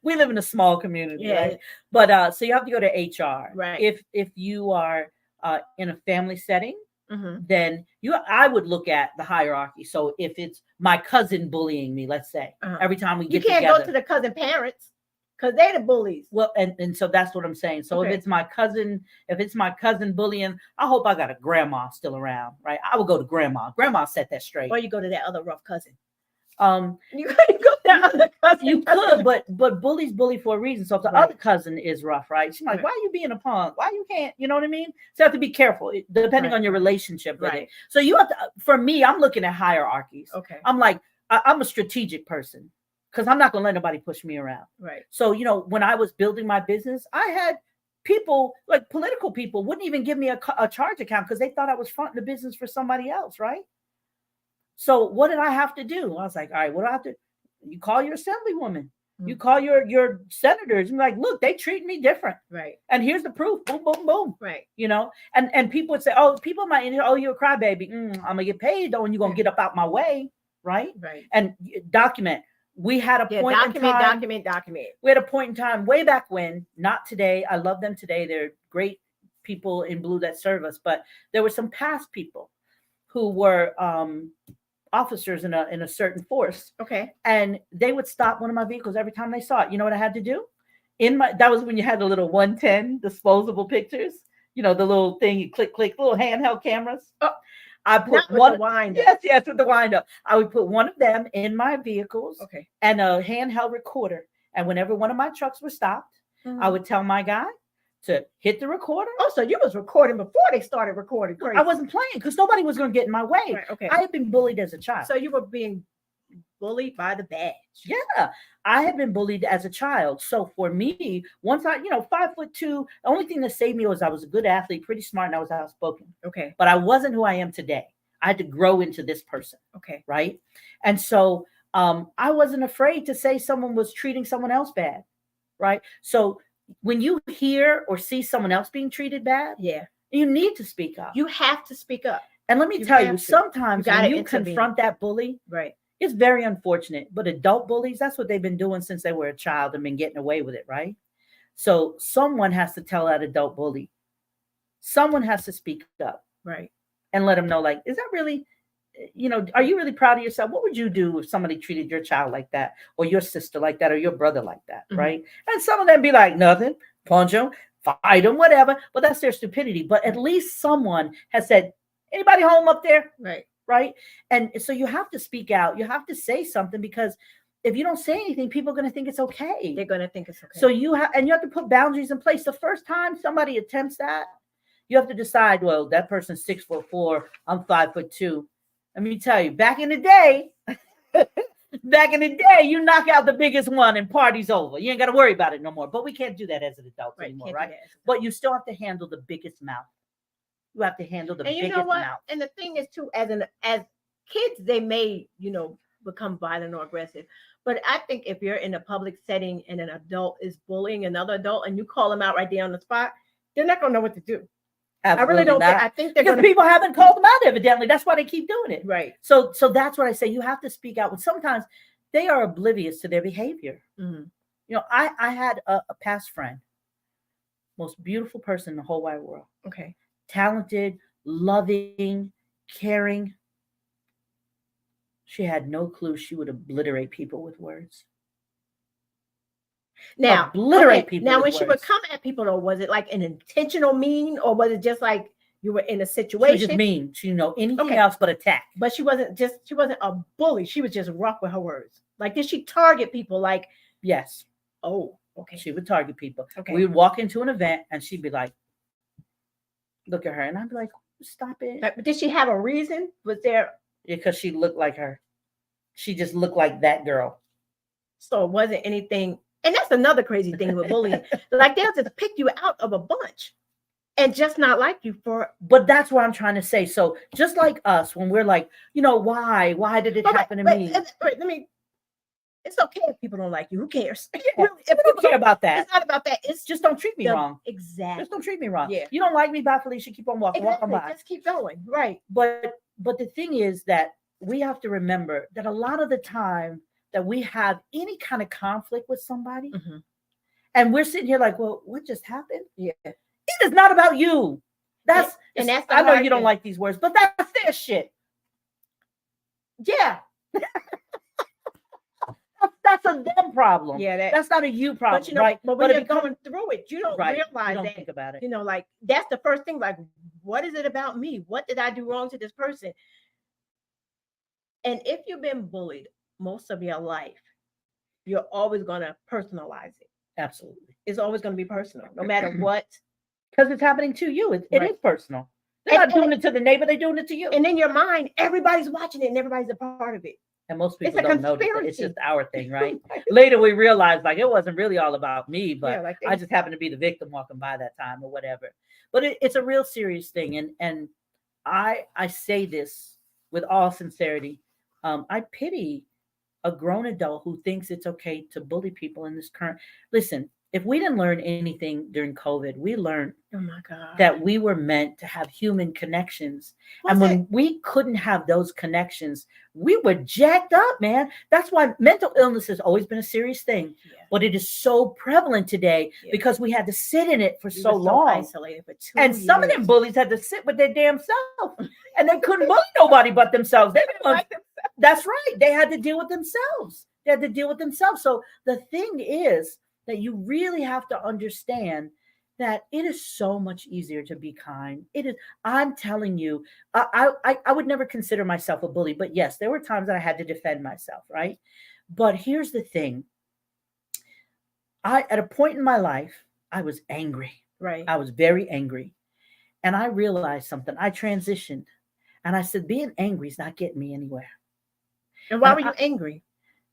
[SPEAKER 3] We live in a small community,
[SPEAKER 1] Yeah.
[SPEAKER 3] right? But so you have to go to HR.
[SPEAKER 1] Right.
[SPEAKER 3] If you are in a family setting,
[SPEAKER 1] Mhm.
[SPEAKER 3] then I would look at the hierarchy. So if it's my cousin bullying me, let's say, every time we
[SPEAKER 1] You
[SPEAKER 3] get
[SPEAKER 1] can't
[SPEAKER 3] together,
[SPEAKER 1] go to the cousin parents because they're the bullies.
[SPEAKER 3] well, and so that's what I'm saying. So
[SPEAKER 1] Okay.
[SPEAKER 3] if it's my cousin bullying, I hope I got a grandma still around, right? I would go to grandma. Grandma set that straight.
[SPEAKER 1] Or you go to that other rough cousin.
[SPEAKER 3] You
[SPEAKER 1] go to that other cousin.
[SPEAKER 3] You could, but bullies bully for a reason. So if the
[SPEAKER 1] Right.
[SPEAKER 3] other cousin is rough, right? She's like,
[SPEAKER 1] Right.
[SPEAKER 3] why are you being a punk? Why you can't? You know what I mean? So you have to be careful depending
[SPEAKER 1] Right.
[SPEAKER 3] on your relationship with
[SPEAKER 1] Right.
[SPEAKER 3] it. So you have to. For me, I'm looking at hierarchies.
[SPEAKER 1] Okay.
[SPEAKER 3] I'm like, I'm a strategic person because I'm not gonna let nobody push me around.
[SPEAKER 1] Right.
[SPEAKER 3] So when I was building my business, I had people like political people wouldn't even give me a charge account because they thought I was fronting the business for somebody else, right? So what did I have to do? I was like, all right, what do I have to? You call your assemblywoman. You call your senators. And like, look, they treat me different.
[SPEAKER 1] Right.
[SPEAKER 3] And here's the proof. Boom, boom, boom.
[SPEAKER 1] Right.
[SPEAKER 3] And people would say, oh, people might, oh, you're a crybaby. I'm gonna get paid though, and you're gonna get up out my way, right?
[SPEAKER 1] Right.
[SPEAKER 3] And document. We had a point in time.
[SPEAKER 1] Document.
[SPEAKER 3] We had a point in time way back when, not today. I love them today. They're great people in blue that serve us, but there were some past people who were officers in a certain force.
[SPEAKER 1] Okay.
[SPEAKER 3] And they would stop one of my vehicles every time they saw it. You know what I had to do? That was when you had the little 110 disposable pictures. The little thing you click, little handheld cameras.
[SPEAKER 1] Oh,
[SPEAKER 3] I put
[SPEAKER 1] with the wind up.
[SPEAKER 3] Yes, with the wind up. I would put one of them in my vehicles.
[SPEAKER 1] Okay.
[SPEAKER 3] And a handheld recorder. And whenever one of my trucks was stopped, I would tell my guy to hit the recorder.
[SPEAKER 1] Oh, so you was recording before they started recording. Crazy.
[SPEAKER 3] I wasn't playing because nobody was going to get in my way.
[SPEAKER 1] Right, okay.
[SPEAKER 3] I had been bullied as a child.
[SPEAKER 1] So you were being bullied by the badge.
[SPEAKER 3] Yeah, I had been bullied as a child. So for me, once 5'2", the only thing that saved me was I was a good athlete, pretty smart, and I was outspoken.
[SPEAKER 1] Okay.
[SPEAKER 3] But I wasn't who I am today. I had to grow into this person.
[SPEAKER 1] Okay.
[SPEAKER 3] Right. And so I wasn't afraid to say someone was treating someone else bad. Right. So when you hear or see someone else being treated bad,
[SPEAKER 1] yeah,
[SPEAKER 3] you need to speak up.
[SPEAKER 1] You have to speak up.
[SPEAKER 3] And let me tell you, sometimes when you
[SPEAKER 1] intervene.
[SPEAKER 3] confront that bully,
[SPEAKER 1] right,
[SPEAKER 3] it's very unfortunate. But adult bullies, that's what they've been doing since they were a child and been getting away with it, right? So someone has to tell that adult bully. Someone has to speak up.
[SPEAKER 1] Right.
[SPEAKER 3] And let them know, like, is that really, are you really proud of yourself? What would you do if somebody treated your child like that, or your sister like that, or your brother like that, right? And some of them be like, nothing, punch them, fight them, whatever. But that's their stupidity. But at least someone has said, anybody home up there?
[SPEAKER 1] Right.
[SPEAKER 3] Right. And so you have to speak out. You have to say something, because if you don't say anything, people are going to think it's okay.
[SPEAKER 1] They're going to think it's okay.
[SPEAKER 3] So you have to put boundaries in place. The first time somebody attempts that, you have to decide, well, that person's 6'4", I'm 5'2". Let me tell you, back in the day, you knock out the biggest one and party's over. You ain't got to worry about it no more. But we can't do that as an adult anymore, right? But you still have to handle the biggest mouth. You have to handle the biggest mouth.
[SPEAKER 1] And the thing is too, as kids, they may, become violent or aggressive. But I think if you're in a public setting and an adult is bullying another adult and you call them out right there on the spot, they're not going to know what to do.
[SPEAKER 3] Absolutely
[SPEAKER 1] I really don't
[SPEAKER 3] not.
[SPEAKER 1] I think they're
[SPEAKER 3] because people haven't called them out, evidently. That's why they keep doing it.
[SPEAKER 1] Right.
[SPEAKER 3] So that's what I say. You have to speak out. But sometimes they are oblivious to their behavior.
[SPEAKER 1] Mm-hmm.
[SPEAKER 3] I had a past friend, most beautiful person in the whole wide world.
[SPEAKER 1] Okay.
[SPEAKER 3] Talented, loving, caring. She had no clue she would obliterate people with words.
[SPEAKER 1] Now,
[SPEAKER 3] obliterate people.
[SPEAKER 1] Now, when she would come at people, though, was it like an intentional mean, or was it just like you were in a situation?
[SPEAKER 3] She was just mean. She didn't know anything else but attack.
[SPEAKER 1] But she wasn't a bully. She was just rough with her words. Like, did she target people? Like,
[SPEAKER 3] yes.
[SPEAKER 1] Oh, okay.
[SPEAKER 3] She would target people.
[SPEAKER 1] Okay.
[SPEAKER 3] We would walk into an event and she'd be like, look at her, and I'd be like, stop it.
[SPEAKER 1] But did she have a reason? Was there?
[SPEAKER 3] Because she looked like her. She just looked like that girl.
[SPEAKER 1] So it wasn't anything. And that's another crazy thing with bullying. Like they'll just pick you out of a bunch and just not like you for.
[SPEAKER 3] But that's what I'm trying to say. So just like us, when we're like, why did it happen to me?
[SPEAKER 1] Let me. It's okay if people don't like you. Who cares?
[SPEAKER 3] Yeah, if people don't care about that.
[SPEAKER 1] It's not about that. It's
[SPEAKER 3] just don't treat me wrong.
[SPEAKER 1] Exactly.
[SPEAKER 3] Just don't treat me wrong.
[SPEAKER 1] Yeah.
[SPEAKER 3] You don't like me, bye, Felicia. Keep on walking.
[SPEAKER 1] Exactly.
[SPEAKER 3] Walk on by.
[SPEAKER 1] Just keep going. Right.
[SPEAKER 3] But the thing is that we have to remember that a lot of the time that we have any kind of conflict with somebody, and we're sitting here like, well, what just happened?
[SPEAKER 1] Yeah.
[SPEAKER 3] It is not about you. That's I know you don't like these words, but that's their shit. Yeah. That's a them problem.
[SPEAKER 1] Yeah,
[SPEAKER 3] that's not a you problem,
[SPEAKER 1] but
[SPEAKER 3] right?
[SPEAKER 1] But when you're going through it, you don't realize
[SPEAKER 3] you don't
[SPEAKER 1] that.
[SPEAKER 3] Think about it.
[SPEAKER 1] Like that's the first thing. Like, what is it about me? What did I do wrong to this person? And if you've been bullied most of your life, you're always going to personalize it.
[SPEAKER 3] Absolutely,
[SPEAKER 1] it's always going to be personal, no matter what,
[SPEAKER 3] because it's happening to you. It is personal. They're not doing it to the neighbor; they're doing it to you.
[SPEAKER 1] And in your mind, everybody's watching it, and everybody's a part of it.
[SPEAKER 3] And most people don't know that it's just our thing, right? Later we realize like it wasn't really all about me, but I just happened to be the victim walking by that time or whatever. But it's a real serious thing. And I say this with all sincerity. I pity a grown adult who thinks it's okay to bully people in this current. Listen, if we didn't learn anything during COVID, we learned that we were meant to have human connections. And when we couldn't have those connections, we were jacked up, man. That's why mental illness has always been a serious thing. Yeah. But it is so prevalent today because we had to sit in it for so long.
[SPEAKER 1] Isolated for 2 years.
[SPEAKER 3] And some of them bullies had to sit with their damn self. And they couldn't bully nobody but themselves. That's right. They had to deal with themselves. So the thing is, that you really have to understand that it is so much easier to be kind. It is. I'm telling you, I would never consider myself a bully, but yes, there were times that I had to defend myself, right? But here's the thing. At a point in my life, I was angry.
[SPEAKER 1] Right.
[SPEAKER 3] I was very angry. And I realized something. I transitioned. And I said, being angry is not getting me anywhere.
[SPEAKER 1] And why were you angry?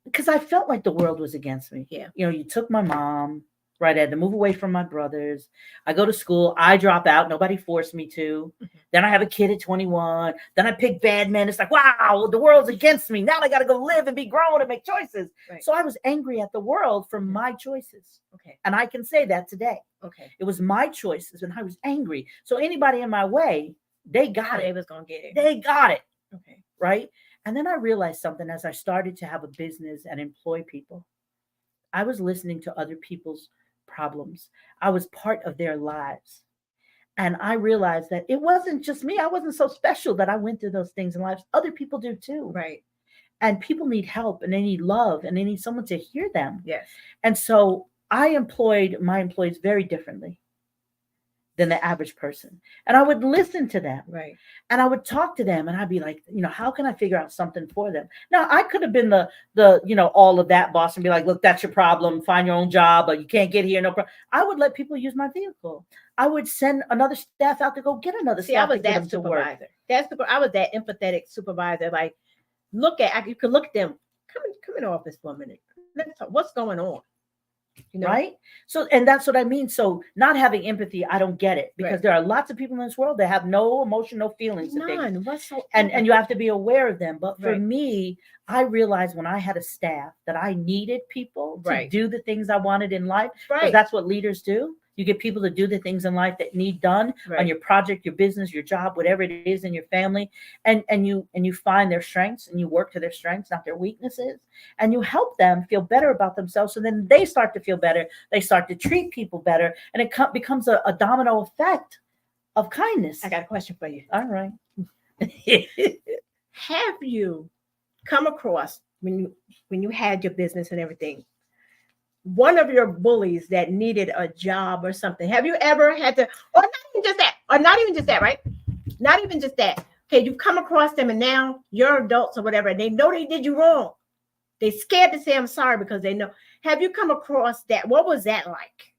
[SPEAKER 3] Because I felt like the world was against me.
[SPEAKER 1] Yeah.
[SPEAKER 3] You took my mom, right? I had to move away from my brothers. I go to school. I drop out. Nobody forced me to. Mm-hmm. Then I have a kid at 21. Then I pick bad men. It's like, wow, the world's against me. Now I got to go live and be grown and make choices. Right. So I was angry at the world for my choices.
[SPEAKER 1] Okay.
[SPEAKER 3] And I can say that today.
[SPEAKER 1] Okay.
[SPEAKER 3] It was my choices and I was angry. So anybody in my way, they got it.
[SPEAKER 1] They was going to get it.
[SPEAKER 3] They got it.
[SPEAKER 1] Okay.
[SPEAKER 3] Right? And then I realized something as I started to have a business and employ people. I was listening to other people's problems. I was part of their lives. And I realized that it wasn't just me. I wasn't so special that I went through those things in life. Other people do too.
[SPEAKER 1] Right.
[SPEAKER 3] And people need help and they need love and they need someone to hear them.
[SPEAKER 1] Yes.
[SPEAKER 3] And so I employed my employees very differently than the average person. And I would listen to them.
[SPEAKER 1] Right.
[SPEAKER 3] And I would talk to them and I'd be like, how can I figure out something for them? Now I could have been the all of that boss and be like, look, that's your problem. Find your own job, but you can't get here. No problem. I would let people use my vehicle. I would send another staff out to go get another staff.
[SPEAKER 1] I was that supervisor. I was that empathetic supervisor. Like, you could look at them. Come in the office for a minute. Let's talk. What's going on?
[SPEAKER 3] Right? So, and that's what I mean. So not having empathy, I don't get it because there are lots of people in this world that have no emotion, no feelings.
[SPEAKER 1] None.
[SPEAKER 3] And you have to be aware of them. But for me, I realized when I had a staff that I needed people to do the things I wanted in life. Because that's what leaders do. You get people to do the things in life that need done on your project, your business, your job, whatever it is in your family. And you find their strengths and you work to their strengths, not their weaknesses. And you help them feel better about themselves. So then they start to feel better. They start to treat people better. And it becomes a domino effect of kindness.
[SPEAKER 1] I got a question for you.
[SPEAKER 3] All right.
[SPEAKER 1] Have you come across when you had your business and everything, one of your bullies that needed a job or something? Have you ever had to, or not even just that, right? Not even just that. Okay, you've come across them and now you're adults or whatever, and they know they did you wrong. They're scared to say I'm sorry because they know. Have you come across that? What was that like?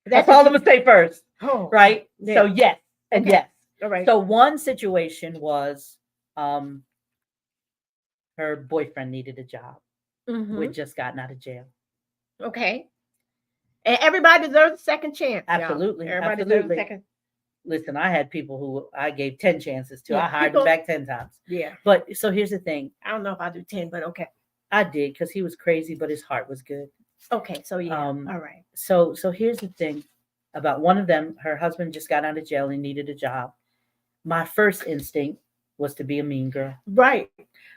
[SPEAKER 3] That's all I'm going to say first.
[SPEAKER 1] Oh,
[SPEAKER 3] right?
[SPEAKER 1] Yeah.
[SPEAKER 3] So yes, and yes.
[SPEAKER 1] All right.
[SPEAKER 3] So one situation was her boyfriend needed a job.
[SPEAKER 1] Mhm.
[SPEAKER 3] who had just gotten out of jail.
[SPEAKER 1] Okay. And everybody deserves a second chance. Y'all.
[SPEAKER 3] Absolutely.
[SPEAKER 1] Everybody deserves a
[SPEAKER 3] Absolutely.
[SPEAKER 1] second.
[SPEAKER 3] Listen, I had people who I gave 10 chances to.
[SPEAKER 1] Yeah,
[SPEAKER 3] I hired
[SPEAKER 1] people-
[SPEAKER 3] them back 10 times.
[SPEAKER 1] Yeah.
[SPEAKER 3] But so here's the thing.
[SPEAKER 1] I don't know if I do 10, but okay.
[SPEAKER 3] I did because he was crazy, but his heart was good.
[SPEAKER 1] Okay. So yeah. All right.
[SPEAKER 3] So here's the thing about one of them. Her husband just got out of jail and needed a job. My first instinct was to be a mean girl.
[SPEAKER 1] Right.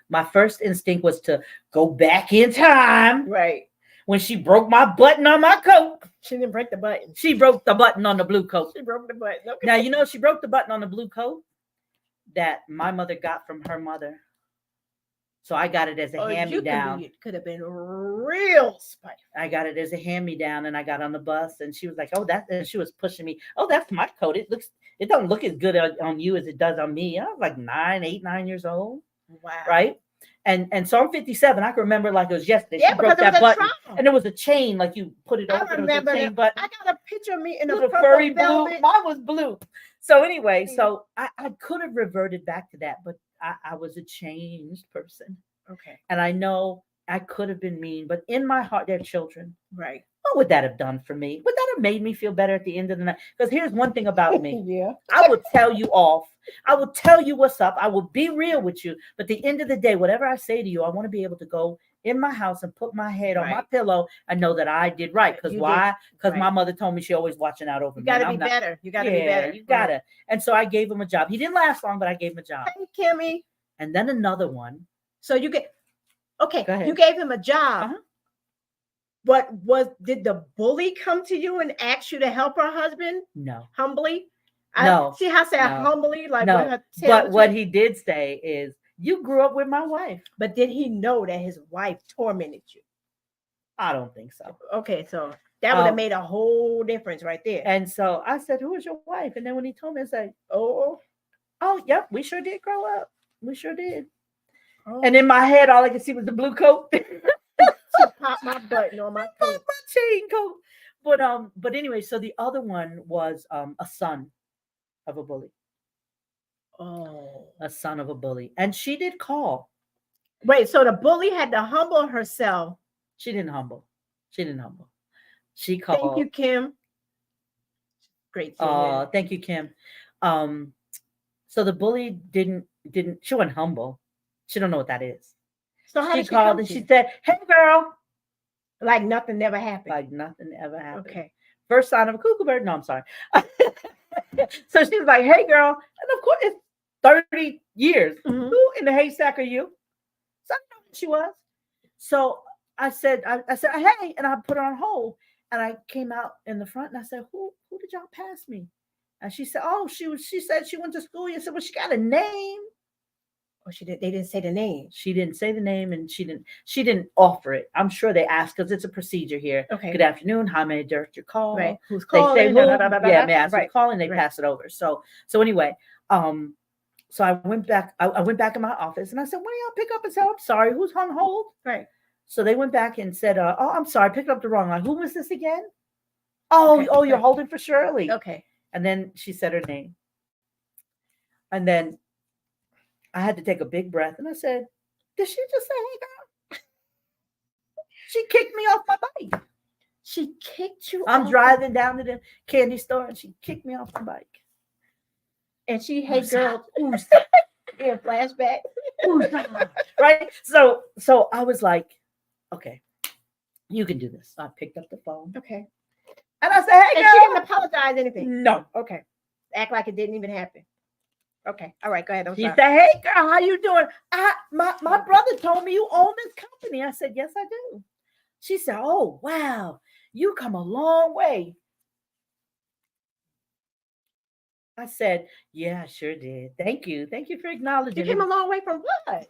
[SPEAKER 3] My first instinct was to go back in time
[SPEAKER 1] Right.
[SPEAKER 3] when she broke my button on my coat.
[SPEAKER 1] She didn't break the button.
[SPEAKER 3] She broke the button on the blue coat.
[SPEAKER 1] She broke the button. Okay.
[SPEAKER 3] Now, you know, she broke the button on the blue coat that my mother got from her mother. So I got it as a hand-me-down.
[SPEAKER 1] It could have been real spicy.
[SPEAKER 3] I got it as a hand-me-down, and I got on the bus, and she was like, "Oh, that," and she was pushing me. "Oh, that's my coat. It don't look as good on you as it does on me." I was like 9 years old.
[SPEAKER 1] Wow.
[SPEAKER 3] Right. And so I'm 57. I can remember like it was yesterday.
[SPEAKER 1] Yeah,
[SPEAKER 3] she broke
[SPEAKER 1] because
[SPEAKER 3] that
[SPEAKER 1] it was a
[SPEAKER 3] button,
[SPEAKER 1] trauma.
[SPEAKER 3] and there was a chain, like you put it
[SPEAKER 1] I
[SPEAKER 3] over.
[SPEAKER 1] remember
[SPEAKER 3] It was a chain
[SPEAKER 1] that.
[SPEAKER 3] button.
[SPEAKER 1] I got a picture of me in
[SPEAKER 3] It
[SPEAKER 1] a
[SPEAKER 3] was a
[SPEAKER 1] purple
[SPEAKER 3] furry
[SPEAKER 1] velvet.
[SPEAKER 3] blue. Mine was blue. So anyway, so I could have reverted back to that, but I was a changed person.
[SPEAKER 1] Okay.
[SPEAKER 3] And I know I could have been mean, but in my heart, they're children.
[SPEAKER 1] Right.
[SPEAKER 3] What would that have done for me? Would that have made me feel better at the end of the night? Because here's one thing about me.
[SPEAKER 1] Yeah.
[SPEAKER 3] I will tell you off. I will tell you what's up. I will be real with you. But at the end of the day, whatever I say to you, I want to be able to go in my house and put my head on my
[SPEAKER 1] Right.
[SPEAKER 3] pillow and know that I did right. Because
[SPEAKER 1] You
[SPEAKER 3] why?
[SPEAKER 1] did.
[SPEAKER 3] Because
[SPEAKER 1] Right.
[SPEAKER 3] my mother told me she always watching out over
[SPEAKER 1] You
[SPEAKER 3] me.
[SPEAKER 1] got to
[SPEAKER 3] and
[SPEAKER 1] be
[SPEAKER 3] I'm not-
[SPEAKER 1] better. You got to be better.
[SPEAKER 3] You gotta. And so I gave him a job. He didn't last long, but I gave him a job.
[SPEAKER 1] Hey, Kimmy.
[SPEAKER 3] And then another one.
[SPEAKER 1] So you get okay.
[SPEAKER 3] Go ahead.
[SPEAKER 1] You gave him a job.
[SPEAKER 3] Uh-huh.
[SPEAKER 1] But did the bully come to you and ask you to help her husband
[SPEAKER 3] No.
[SPEAKER 1] humbly?
[SPEAKER 3] No.
[SPEAKER 1] See how I say
[SPEAKER 3] No.
[SPEAKER 1] humbly, like
[SPEAKER 3] No.
[SPEAKER 1] with her
[SPEAKER 3] But
[SPEAKER 1] tail
[SPEAKER 3] what
[SPEAKER 1] between-
[SPEAKER 3] he did say is, you grew up with my wife.
[SPEAKER 1] But did he know that his wife tormented you?
[SPEAKER 3] I don't think so.
[SPEAKER 1] Okay, so that would have made a whole difference right there.
[SPEAKER 3] And so I said, who is your wife? And then when he told me, I said,
[SPEAKER 1] Oh,
[SPEAKER 3] yep, we sure did grow up. We sure did.
[SPEAKER 1] oh.
[SPEAKER 3] And in my head, all I could see was the blue coat.
[SPEAKER 1] She popped my button on my coat.
[SPEAKER 3] My chain coat. But anyway, so the other one was a son of a bully.
[SPEAKER 1] Oh.
[SPEAKER 3] A son of a bully. And she did call.
[SPEAKER 1] Wait, so the bully had to humble herself.
[SPEAKER 3] She didn't humble. She called.
[SPEAKER 1] Thank you, Kim. Great.
[SPEAKER 3] Thank you, Kim. So the bully didn't she wasn't humble. She don't know what that is.
[SPEAKER 1] So how
[SPEAKER 3] She
[SPEAKER 1] did she
[SPEAKER 3] called
[SPEAKER 1] come
[SPEAKER 3] and
[SPEAKER 1] to
[SPEAKER 3] she
[SPEAKER 1] you?
[SPEAKER 3] said, "Hey girl."
[SPEAKER 1] Like nothing never happened.
[SPEAKER 3] Like nothing ever happened.
[SPEAKER 1] Okay.
[SPEAKER 3] First sign of a cuckoo bird. No, I'm sorry. So she was like, "Hey girl." And of course, it's 30 years.
[SPEAKER 1] Mhm.
[SPEAKER 3] Who in the haystack are you? So I didn't know who she was. So I said, "Hey," and I put her on hold. And I came out in the front and I said, Who did y'all pass me? And she said, "Oh, she said she went to school." I said, "Well, she got a name."
[SPEAKER 1] Oh, she did. They didn't say the name.
[SPEAKER 3] She didn't say the name, and she didn't offer it. I'm sure they asked because it's a procedure here.
[SPEAKER 1] Okay.
[SPEAKER 3] Good afternoon. How may I direct your call?
[SPEAKER 1] Right. Who's
[SPEAKER 3] They
[SPEAKER 1] calling?
[SPEAKER 3] say who? Yeah, may I ask who's calling? They
[SPEAKER 1] Right.
[SPEAKER 3] pass it over. So anyway, so I went back. I went back in my office and I said, "Why don't y'all pick up and say, I'm sorry, who's on hold?"
[SPEAKER 1] Right.
[SPEAKER 3] So they went back and said, "Oh, I'm sorry, picked up the wrong line. Who was this again?" Oh,
[SPEAKER 1] Okay,
[SPEAKER 3] you're
[SPEAKER 1] okay.
[SPEAKER 3] holding for Shirley.
[SPEAKER 1] Okay.
[SPEAKER 3] And then she said her name. And then I had to take a big breath and I said, "Did she just say, hey, girl?" She kicked me off my bike.
[SPEAKER 1] She kicked you.
[SPEAKER 3] I'm
[SPEAKER 1] off
[SPEAKER 3] driving down to the candy store and she kicked me off my bike.
[SPEAKER 1] and she, hey girl, yeah, flashback.
[SPEAKER 3] Right? So I was like, okay, you can do this. I picked up the phone
[SPEAKER 1] Okay.
[SPEAKER 3] and I said, "Hey,
[SPEAKER 1] And
[SPEAKER 3] girl."
[SPEAKER 1] she didn't apologize anything.
[SPEAKER 3] No.
[SPEAKER 1] Okay. Act like it didn't even happen. Okay. All right. Go ahead. I'm
[SPEAKER 3] She
[SPEAKER 1] sorry.
[SPEAKER 3] said, "Hey, girl, how you doing? My brother told me you own this company." I said, "Yes, I do." She said, "Oh, wow, you come a long way." I said, "Yeah, I sure did. Thank you. Thank you for acknowledging
[SPEAKER 1] You came
[SPEAKER 3] it."
[SPEAKER 1] a long way from what?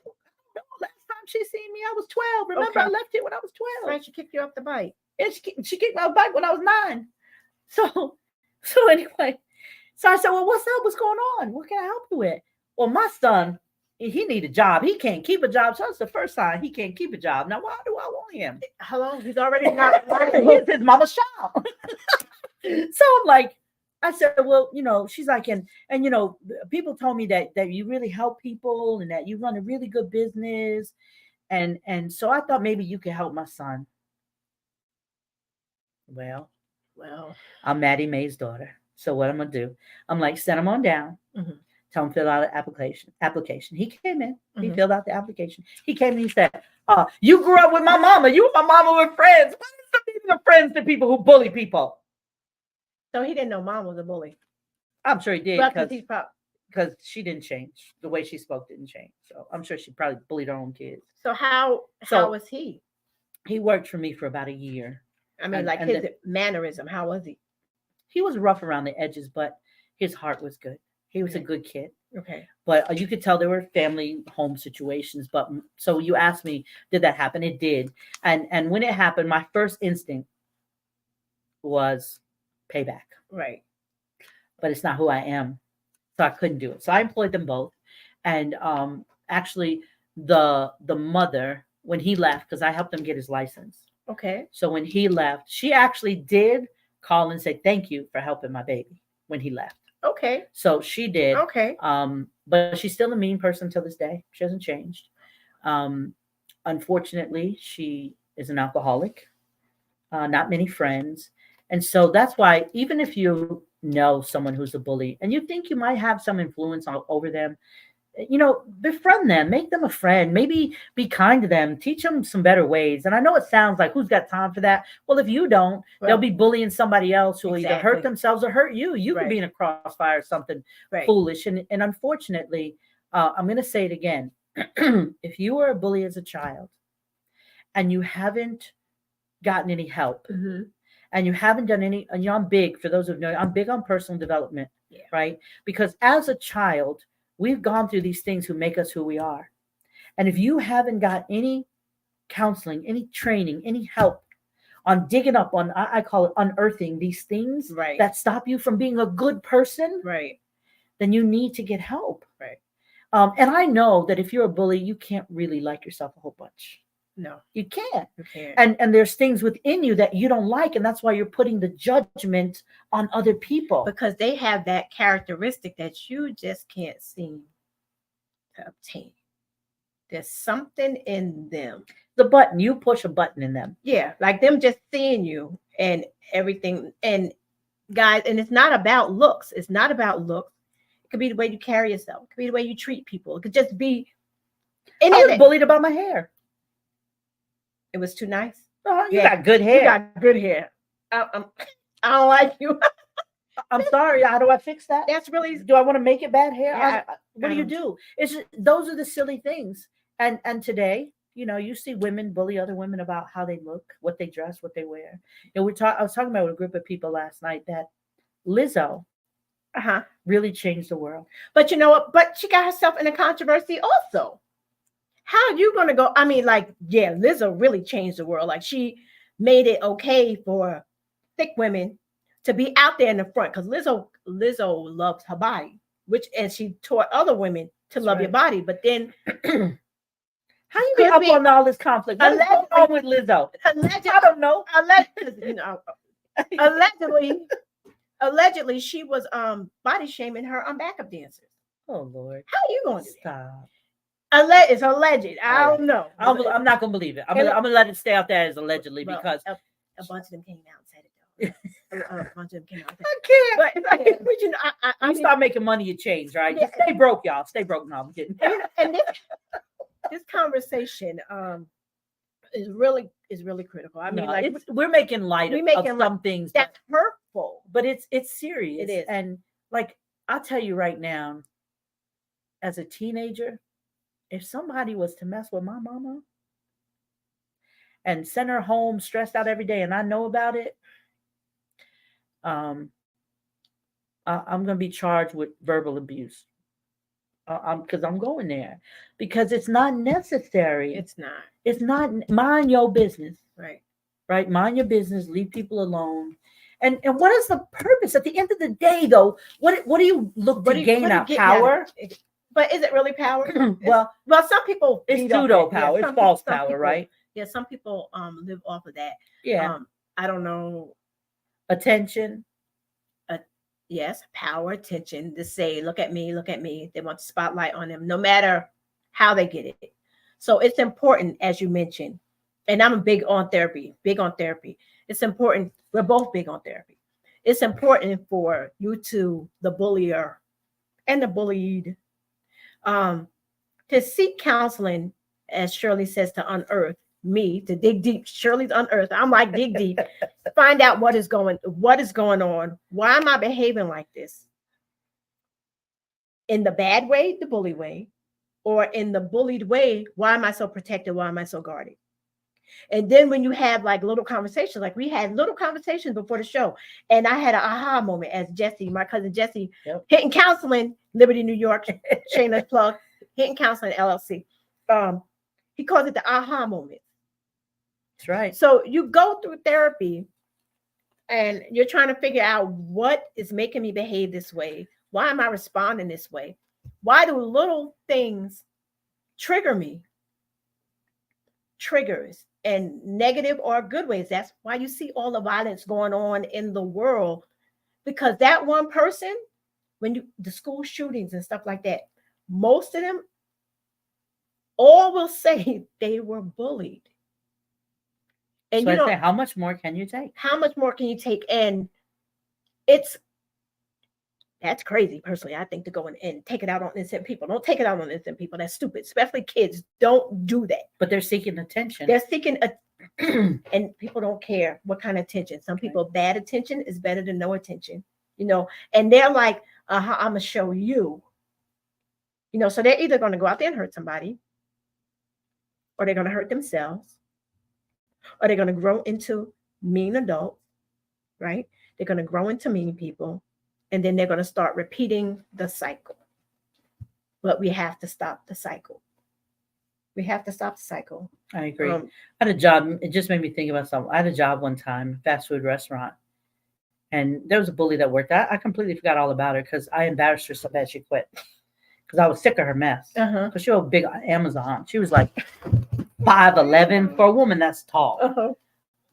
[SPEAKER 3] No, last time she seen me, I was 12. Remember,
[SPEAKER 1] Okay.
[SPEAKER 3] I left here when I was 12.
[SPEAKER 1] Right. She kicked you off the bike.
[SPEAKER 3] And she kicked my bike when I was 9. So anyway, so I said, "Well, what's up? What's going on? What can I help you with?" "Well, my son, he need a job. He can't keep a job." So that's the first sign he can't keep a job. Now, why do I want him?
[SPEAKER 1] Hello. He's already not.
[SPEAKER 3] He's his mama's child. So I'm like, I said, "Well, she's like, and people told me that you really help people and that you run a really good business." And so I thought maybe you could help my son. Well,
[SPEAKER 1] Well,
[SPEAKER 3] I'm Maddie Mae's daughter. So what I'm gonna do? I'm like, send him on down.
[SPEAKER 1] mm-hmm,
[SPEAKER 3] Tell him fill out an application. He came in. He
[SPEAKER 1] mm-hmm.
[SPEAKER 3] filled out the application. He came and he said, you grew up with my mama. You and my mama were friends. What is the meaning of friends to people who bully people?
[SPEAKER 1] So he didn't know mom was a bully.
[SPEAKER 3] I'm sure he did
[SPEAKER 1] Well,
[SPEAKER 3] because she didn't change. The way she spoke didn't change. So I'm sure she probably bullied her own kids.
[SPEAKER 1] So how was he?
[SPEAKER 3] He worked for me for about a year.
[SPEAKER 1] I mean, like his mannerism. How was he?
[SPEAKER 3] He was rough around the edges, but his heart was good. He was a good kid.
[SPEAKER 1] Okay.
[SPEAKER 3] But you could tell there were family home situations. But so you asked me, did that happen? It did. And when it happened, my first instinct was payback.
[SPEAKER 1] Right.
[SPEAKER 3] But it's not who I am. So I couldn't do it. So I employed them both. And actually the mother, when he left, because I helped him get his license.
[SPEAKER 1] Okay.
[SPEAKER 3] So when he left, she actually did call and say thank you for helping my baby when he left.
[SPEAKER 1] Okay.
[SPEAKER 3] So she did.
[SPEAKER 1] Okay.
[SPEAKER 3] But she's still a mean person till this day. She hasn't changed. Unfortunately, she is an alcoholic. Not many friends. And so that's why even if you know someone who's a bully and you think you might have some influence over them, befriend them, make them a friend, maybe be kind to them, teach them some better ways. And I know it sounds like who's got time for that? Well, if you don't, they'll be bullying somebody else who will either hurt themselves or hurt you. You could be in a crossfire or something foolish. And unfortunately, I'm going to say it again. If you were a bully as a child and you haven't gotten any help,
[SPEAKER 1] mm-hmm,
[SPEAKER 3] and you haven't done any, and I'm big, for those who know, I'm big on personal development, right? Because as a child, we've gone through these things who make us who we are. And if you haven't got any counseling, any training, any help on digging up on, I call it unearthing these things that stop you from being a good person, then you need to get help. And I know that if you're a bully, you can't really like yourself a whole bunch.
[SPEAKER 1] No,
[SPEAKER 3] you can't.
[SPEAKER 1] You can't.
[SPEAKER 3] And there's things within you that you don't like, and that's why you're putting the judgment on other people
[SPEAKER 1] because they have that characteristic that you just can't seem to obtain. There's something in them.
[SPEAKER 3] The button, you push a button in them.
[SPEAKER 1] Yeah, like them just seeing you and everything. And guys, and it's not about looks. It's not about looks. It could be the way you carry yourself. It could be the way you treat people. It could just be.
[SPEAKER 3] I was bullied about my hair.
[SPEAKER 1] It was too nice.
[SPEAKER 3] You got good hair.
[SPEAKER 1] You got good hair. I don't like you.
[SPEAKER 3] I'm sorry. How do I fix that?
[SPEAKER 1] That's really.
[SPEAKER 3] Do I want to make it bad hair?
[SPEAKER 1] Yeah,
[SPEAKER 3] what do you do? It's just, those are the silly things. And today, you see women bully other women about how they look, what they dress, what they wear. I was talking about with a group of people last night that Lizzo really changed the world.
[SPEAKER 1] But you know what? But she got herself in a controversy also. How are you going to go? I mean, like, yeah, Lizzo really changed the world. Like, she made it okay for thick women to be out there in the front because Lizzo loves her body, and she taught other women to love your body. But then,
[SPEAKER 3] how you get up on all this conflict? What's going on with Lizzo? I don't know.
[SPEAKER 1] Allegedly, she was body shaming her backup dancers.
[SPEAKER 3] Oh Lord!
[SPEAKER 1] How are you going to
[SPEAKER 3] stop?
[SPEAKER 1] It's alleged. I don't know.
[SPEAKER 3] I'm not gonna believe it. I'm gonna let it stay out there as allegedly because
[SPEAKER 1] a bunch of them came out and said it. Though. A bunch of them came out.
[SPEAKER 3] I can't. But I start making money, you change, right? Yeah. Just stay broke, y'all. Stay broke. No, I'm kidding.
[SPEAKER 1] And this conversation is really critical. I mean,
[SPEAKER 3] we're making light of some things
[SPEAKER 1] that's hurtful,
[SPEAKER 3] but it's serious.
[SPEAKER 1] It is.
[SPEAKER 3] And like I'll tell you right now, as a teenager, if somebody was to mess with my mama and send her home stressed out every day and I know about it, I'm going to be charged with verbal abuse. Because I'm going there. Because it's not necessary.
[SPEAKER 1] It's not.
[SPEAKER 3] It's not. Mind your business.
[SPEAKER 1] Right.
[SPEAKER 3] Mind your business. Leave people alone. And what is the purpose? At the end of the day, though, what do you look to gain out? Power?
[SPEAKER 1] But is it really power?
[SPEAKER 3] well,
[SPEAKER 1] some people
[SPEAKER 3] it's pseudo power. It's false power,
[SPEAKER 1] people,
[SPEAKER 3] right?
[SPEAKER 1] Yeah, some people live off of that.
[SPEAKER 3] Yeah.
[SPEAKER 1] I don't know.
[SPEAKER 3] Attention.
[SPEAKER 1] Yes, power, attention. To say, look at me. They want the spotlight on them, no matter how they get it. So it's important, as you mentioned, and I'm big on therapy, big on therapy. It's important. We're both big on therapy. It's important for you to, the bullier and the bullied, um, to seek counseling, as Shirley says, to unearth me, to dig deep. Shirley's unearthed. I'm like dig deep, find out what is going on. Why am I behaving like this? In the bad way, the bully way, or in the bullied way, why am I so protected? Why am I so guarded? And then when you have like little conversations, like we had little conversations before the show, and I had an aha moment as Jesse, my cousin Jesse, Hitting Counseling, Liberty, New York, shameless plug, Hitting Counseling LLC. He calls it the aha moment.
[SPEAKER 3] That's right.
[SPEAKER 1] So you go through therapy and you're trying to figure out what is making me behave this way. Why am I responding this way? Why do little things trigger me? Triggers, and negative or good ways. That's why you see all the violence going on in the world, because that one person, the school shootings and stuff like that, most of them all will say they were bullied. And
[SPEAKER 3] so I say, how much more can you take?
[SPEAKER 1] How much more can you take? And that's crazy, personally, I think, to go and take it out on innocent people. Don't take it out on innocent people. That's stupid, especially kids. Don't do that.
[SPEAKER 3] But they're seeking attention.
[SPEAKER 1] They're seeking and people don't care what kind of attention. Some people, bad attention is better than no attention, and they're like, I'm going to show you, so they're either going to go out there and hurt somebody, or they're going to hurt themselves, or they're going to grow into mean adults, right? They're going to grow into mean people. And then they're going to start repeating the cycle. But we have to stop the cycle. We have to stop the cycle.
[SPEAKER 3] I agree. I had a job. It just made me think about something. I had a job one time, fast food restaurant. And there was a bully that worked. I completely forgot all about her because I embarrassed her so bad she quit. Because I was sick of her mess. Because she was big on Amazon. She was like 5'11". For a woman, that's tall.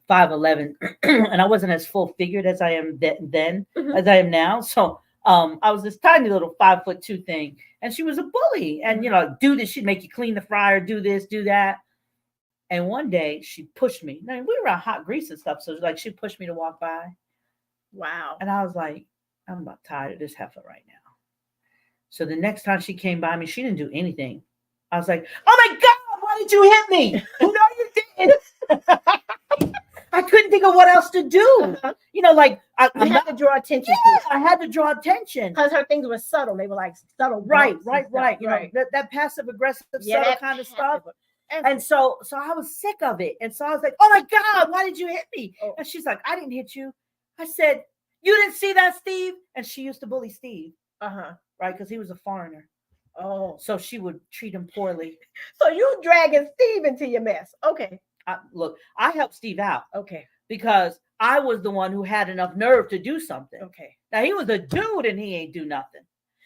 [SPEAKER 3] 5'11", and I wasn't as full figured as I am then as I am now. So I was this tiny little 5'2" thing, and she was a bully. And do this, she'd make you clean the fryer, do this, do that. And one day she pushed me. Now, we were on hot grease and stuff, so it was like she pushed me to walk by.
[SPEAKER 1] Wow.
[SPEAKER 3] And I was like, I'm about tired of this heifer right now. So the next time she came by me, she didn't do anything. I was like, oh my God, why did you hit me? No, you didn't. I couldn't think of what else to do. Like I had to draw attention. Yeah, I had to draw attention
[SPEAKER 1] because her things were subtle. They were like subtle.
[SPEAKER 3] Right. That passive aggressive, subtle kind of stuff. And so I was sick of it. And so I was like, oh my God, why did you hit me? And she's like, I didn't hit you. I said, you didn't see that, Steve? And she used to bully Steve. Right, because he was a foreigner. Oh, so she would treat him poorly.
[SPEAKER 1] So you dragging Steve into your mess. Okay.
[SPEAKER 3] Look, I helped Steve out.
[SPEAKER 1] Okay.
[SPEAKER 3] Because I was the one who had enough nerve to do something.
[SPEAKER 1] Okay.
[SPEAKER 3] Now he was a dude and he ain't do nothing.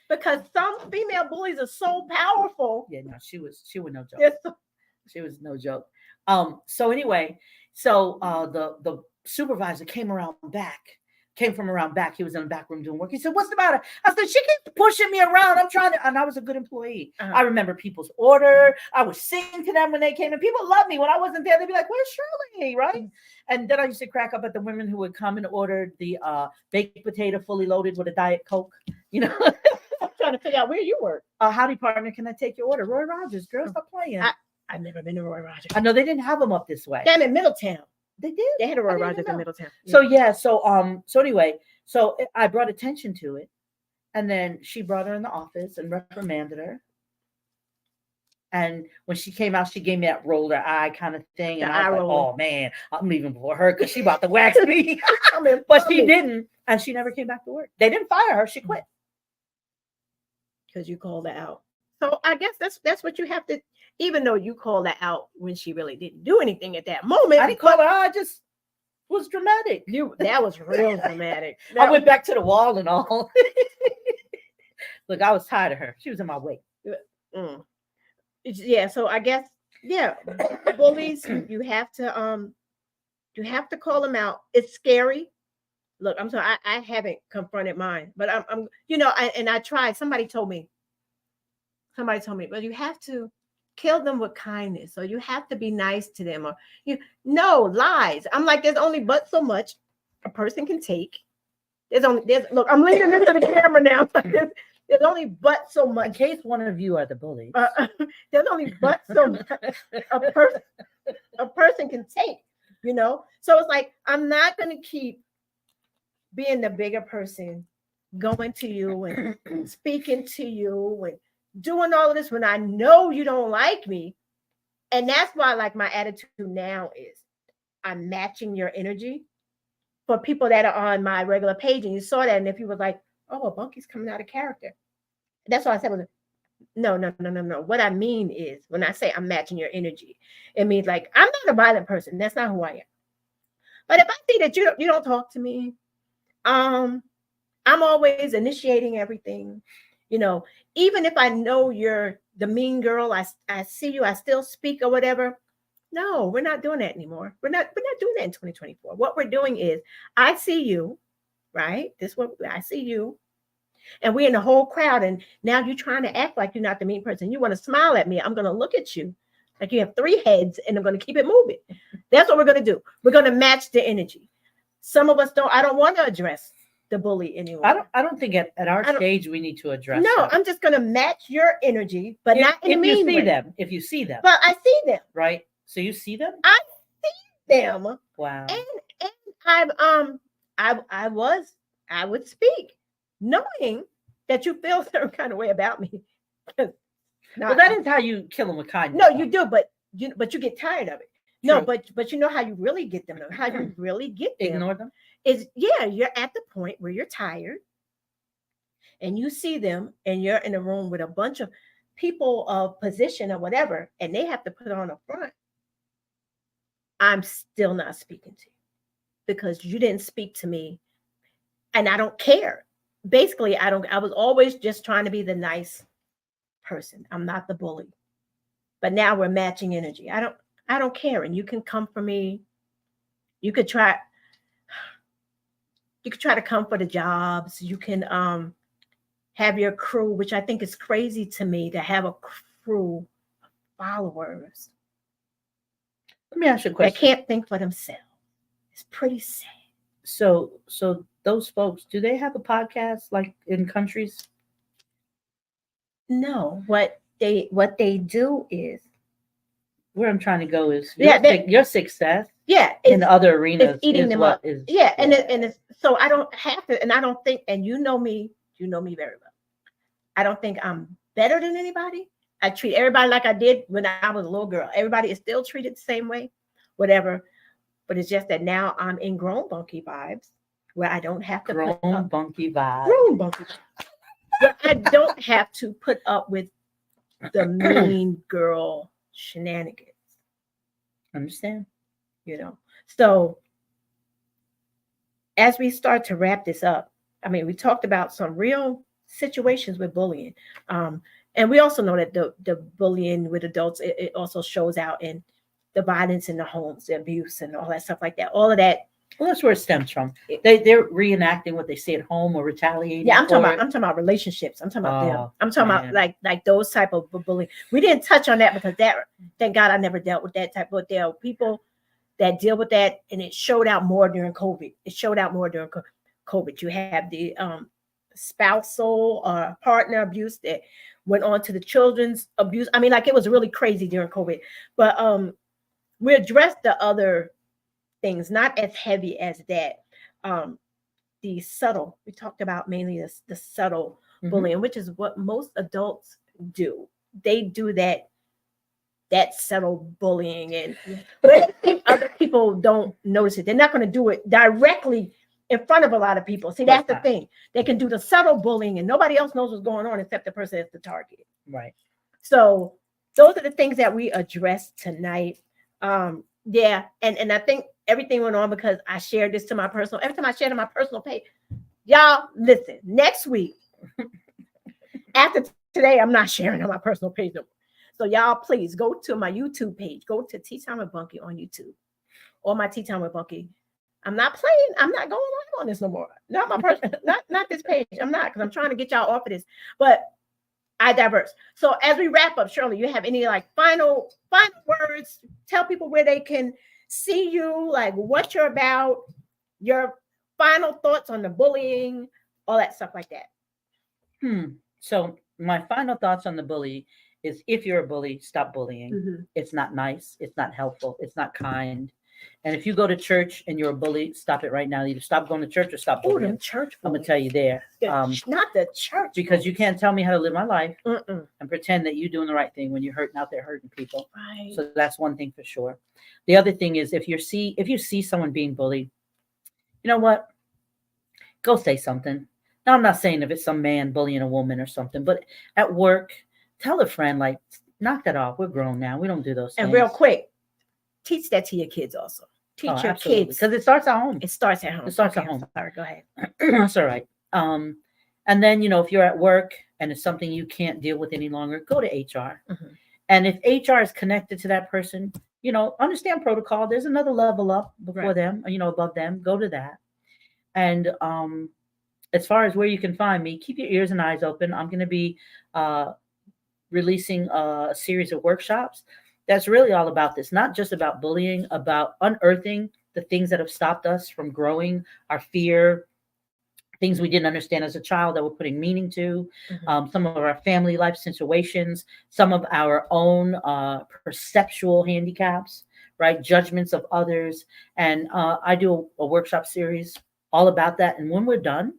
[SPEAKER 1] Because some female bullies are so powerful.
[SPEAKER 3] Yeah, no, she was no joke. Yes. She was no joke. So anyway, the supervisor came from around back. He was in the back room doing work. He said, what's the matter? I said, she keeps pushing me around. I'm trying to, and I was a good employee. I remember people's order. I would sing to them when they came, and people loved me. When I wasn't there, they'd be like, where's Shirley? Right? And then I used to crack up at the women who would come and order the baked potato fully loaded with a Diet Coke.
[SPEAKER 1] I'm trying to figure out where you work.
[SPEAKER 3] Howdy, partner. Can I take your order? Roy Rogers. Girl, stop playing.
[SPEAKER 1] I've never been to Roy Rogers.
[SPEAKER 3] I know they didn't have them up this way.
[SPEAKER 1] Damn, in Middletown.
[SPEAKER 3] They did.
[SPEAKER 1] They had a Roy Rogers in Middletown.
[SPEAKER 3] Yeah. So anyway, I brought attention to it, and then she brought her in the office and reprimanded her. And when she came out, she gave me that roller eye kind of thing, and I was like, "Oh man, I'm leaving before her because she about to wax me." But she didn't, and she never came back to work. They didn't fire her; she quit
[SPEAKER 1] because you called her out. So I guess that's what you have to. Even though you called her out when she really didn't do anything at that moment.
[SPEAKER 3] I didn't call her out. I just was dramatic.
[SPEAKER 1] That was real dramatic.
[SPEAKER 3] I went back to the wall and all. Look, I was tired of her. She was in my way.
[SPEAKER 1] Yeah. So I guess, bullies, you have to call them out. It's scary. Look, I'm sorry. I haven't confronted mine, but I tried. Somebody told me, but you have to kill them with kindness, or you have to be nice to them, or no lies. I'm like, there's only but so much a person can take. There's look, I'm leaning into the camera now. There's only but so
[SPEAKER 3] In
[SPEAKER 1] much.
[SPEAKER 3] case one of you are the bullies.
[SPEAKER 1] There's only but so much a person can take, So it's like, I'm not going to keep being the bigger person, going to you and speaking to you and doing all of this when I know you don't like me. And that's why, like, my attitude now is I'm matching your energy for people that are on my regular page. And you saw that. And if you were like, oh, well, Bunky's coming out of character. That's what I said. No. What I mean is, when I say I'm matching your energy, it means like, I'm not a violent person. That's not who I am. But if I see that you don't talk to me, I'm always initiating everything. Even if I know you're the mean girl, I see you, I still speak or whatever. No, we're not doing that anymore. We're not doing that in 2024. What we're doing is, I see you, right? This is what I see you. And we're in the whole crowd, and now you're trying to act like you're not the mean person. You want to smile at me. I'm going to look at you like you have 3 heads, and I'm going to keep it moving. That's what we're going to do. We're going to match the energy. Some of us don't. I don't want to address the bully anymore.
[SPEAKER 3] I don't think at our stage we need to address.
[SPEAKER 1] No,
[SPEAKER 3] that.
[SPEAKER 1] I'm just going to match your energy, but not in a mean way.
[SPEAKER 3] If you see them,
[SPEAKER 1] but I see them.
[SPEAKER 3] Right. So you see them.
[SPEAKER 1] I see them.
[SPEAKER 3] Wow.
[SPEAKER 1] And I would speak, knowing that you feel a certain kind of way about me.
[SPEAKER 3] Well, that is how you kill them with kindness.
[SPEAKER 1] No, you do, but you get tired of it. True. No, but you know how you really get them. How you really get them.
[SPEAKER 3] Ignore them.
[SPEAKER 1] You're at the point where you're tired, and you see them, and you're in a room with a bunch of people of position or whatever, and they have to put on a front. I'm still not speaking to you because you didn't speak to me, and I don't care. Basically, I was always just trying to be the nice person. I'm not the bully. But now we're matching energy. I don't care. And you can come for me. You could try to come for the jobs. You can have your crew, which I think is crazy to me, to have a crew of followers.
[SPEAKER 3] Let me ask you a question.
[SPEAKER 1] They can't think for themselves. It's pretty sad.
[SPEAKER 3] So those folks, do they have a podcast like in countries?
[SPEAKER 1] No. What they do is,
[SPEAKER 3] where I'm trying to go is your success.
[SPEAKER 1] Yeah,
[SPEAKER 3] in other arenas,
[SPEAKER 1] it's eating them up. And it's so I don't have to, and I don't think, and you know me very well. I don't think I'm better than anybody. I treat everybody like I did when I was a little girl. Everybody is still treated the same way, whatever. But it's just that now I'm in grown Bunky vibes, where I don't have to
[SPEAKER 3] grown Bunky vibes.
[SPEAKER 1] Grown Bunky vibes. Where I don't have to put up with the mean girl shenanigans.
[SPEAKER 3] Understand?
[SPEAKER 1] So as we start to wrap this up, I mean, we talked about some real situations with bullying. And we also know that the bullying with adults, it also shows out in the violence in the homes, the abuse and all that stuff like that. All of that.
[SPEAKER 3] Well, that's where it stems from. They're reenacting what they say at home or retaliating.
[SPEAKER 1] Yeah, I'm talking about relationships. I'm talking about them. I'm talking about like those type of bullying. We didn't touch on that because thank God I never dealt with that type. But there are people that deal with that, and it showed out more during COVID. You have the spousal or partner abuse that went on to the children's abuse. I mean, like, it was really crazy during COVID. But we addressed the other things, not as heavy as that. The subtle, we talked about mainly the subtle bullying, which is what most adults do. They do that subtle bullying, but other people don't notice it. They're not going to do it directly in front of a lot of people. See, that's the thing. They can do the subtle bullying, and nobody else knows what's going on except the person that's the target.
[SPEAKER 3] Right.
[SPEAKER 1] So those are the things that we addressed tonight. Yeah, and I think everything went on because I shared this to my personal. Every time I shared on my personal page, y'all listen. Next week, after today, I'm not sharing on my personal page no more. So y'all, please go to my YouTube page. Go to Tea Time with Bunky on YouTube, or my Tea Time with Bunky. I'm not playing. I'm not going on this no more. Not my person. not this page. I'm not, because I'm trying to get y'all off of this. But I diverse. So as we wrap up, Shirley, you have any like final words? Tell people where they can see you, like what you're about, your final thoughts on the bullying, all that stuff like that.
[SPEAKER 3] So my final thoughts on the bully is, if you're a bully, stop bullying.
[SPEAKER 1] Mm-hmm.
[SPEAKER 3] It's not nice. It's not helpful. It's not kind. And if you go to church and you're a bully, stop it right now. Either stop going to church or stop
[SPEAKER 1] Oh,
[SPEAKER 3] bullying.
[SPEAKER 1] them church
[SPEAKER 3] I'm
[SPEAKER 1] bullies.
[SPEAKER 3] gonna tell you there.
[SPEAKER 1] Not the church,
[SPEAKER 3] Because you
[SPEAKER 1] bullies.
[SPEAKER 3] can't tell me how to live my life
[SPEAKER 1] Mm-mm.
[SPEAKER 3] and pretend that you're doing the right thing when you're hurting out there hurting people.
[SPEAKER 1] Right.
[SPEAKER 3] So that's one thing for sure. The other thing is, if you see someone being bullied, you know what? Go say something. Now, I'm not saying if it's some man bullying a woman or something, but at work, tell a friend, like, knock that off. We're grown now. We don't do those things.
[SPEAKER 1] And real quick, teach that to your kids also. Teach your
[SPEAKER 3] absolutely.
[SPEAKER 1] kids.
[SPEAKER 3] Because it starts at home.
[SPEAKER 1] It starts at home.
[SPEAKER 3] It starts
[SPEAKER 1] Okay,
[SPEAKER 3] at home.
[SPEAKER 1] Sorry, go ahead.
[SPEAKER 3] That's all right. And then, if you're at work and it's something you can't deal with any longer, go to HR.
[SPEAKER 1] Mm-hmm.
[SPEAKER 3] And if HR is connected to that person, understand protocol. There's another level up before them, above them. Go to that. And as far as where you can find me, keep your ears and eyes open. I'm going to be releasing a series of workshops that's really all about this, not just about bullying, about unearthing the things that have stopped us from growing, our fear, things we didn't understand as a child that we're putting meaning to, some of our family life situations, some of our own perceptual handicaps, right? Judgments of others. And I do a workshop series all about that. And when we're done,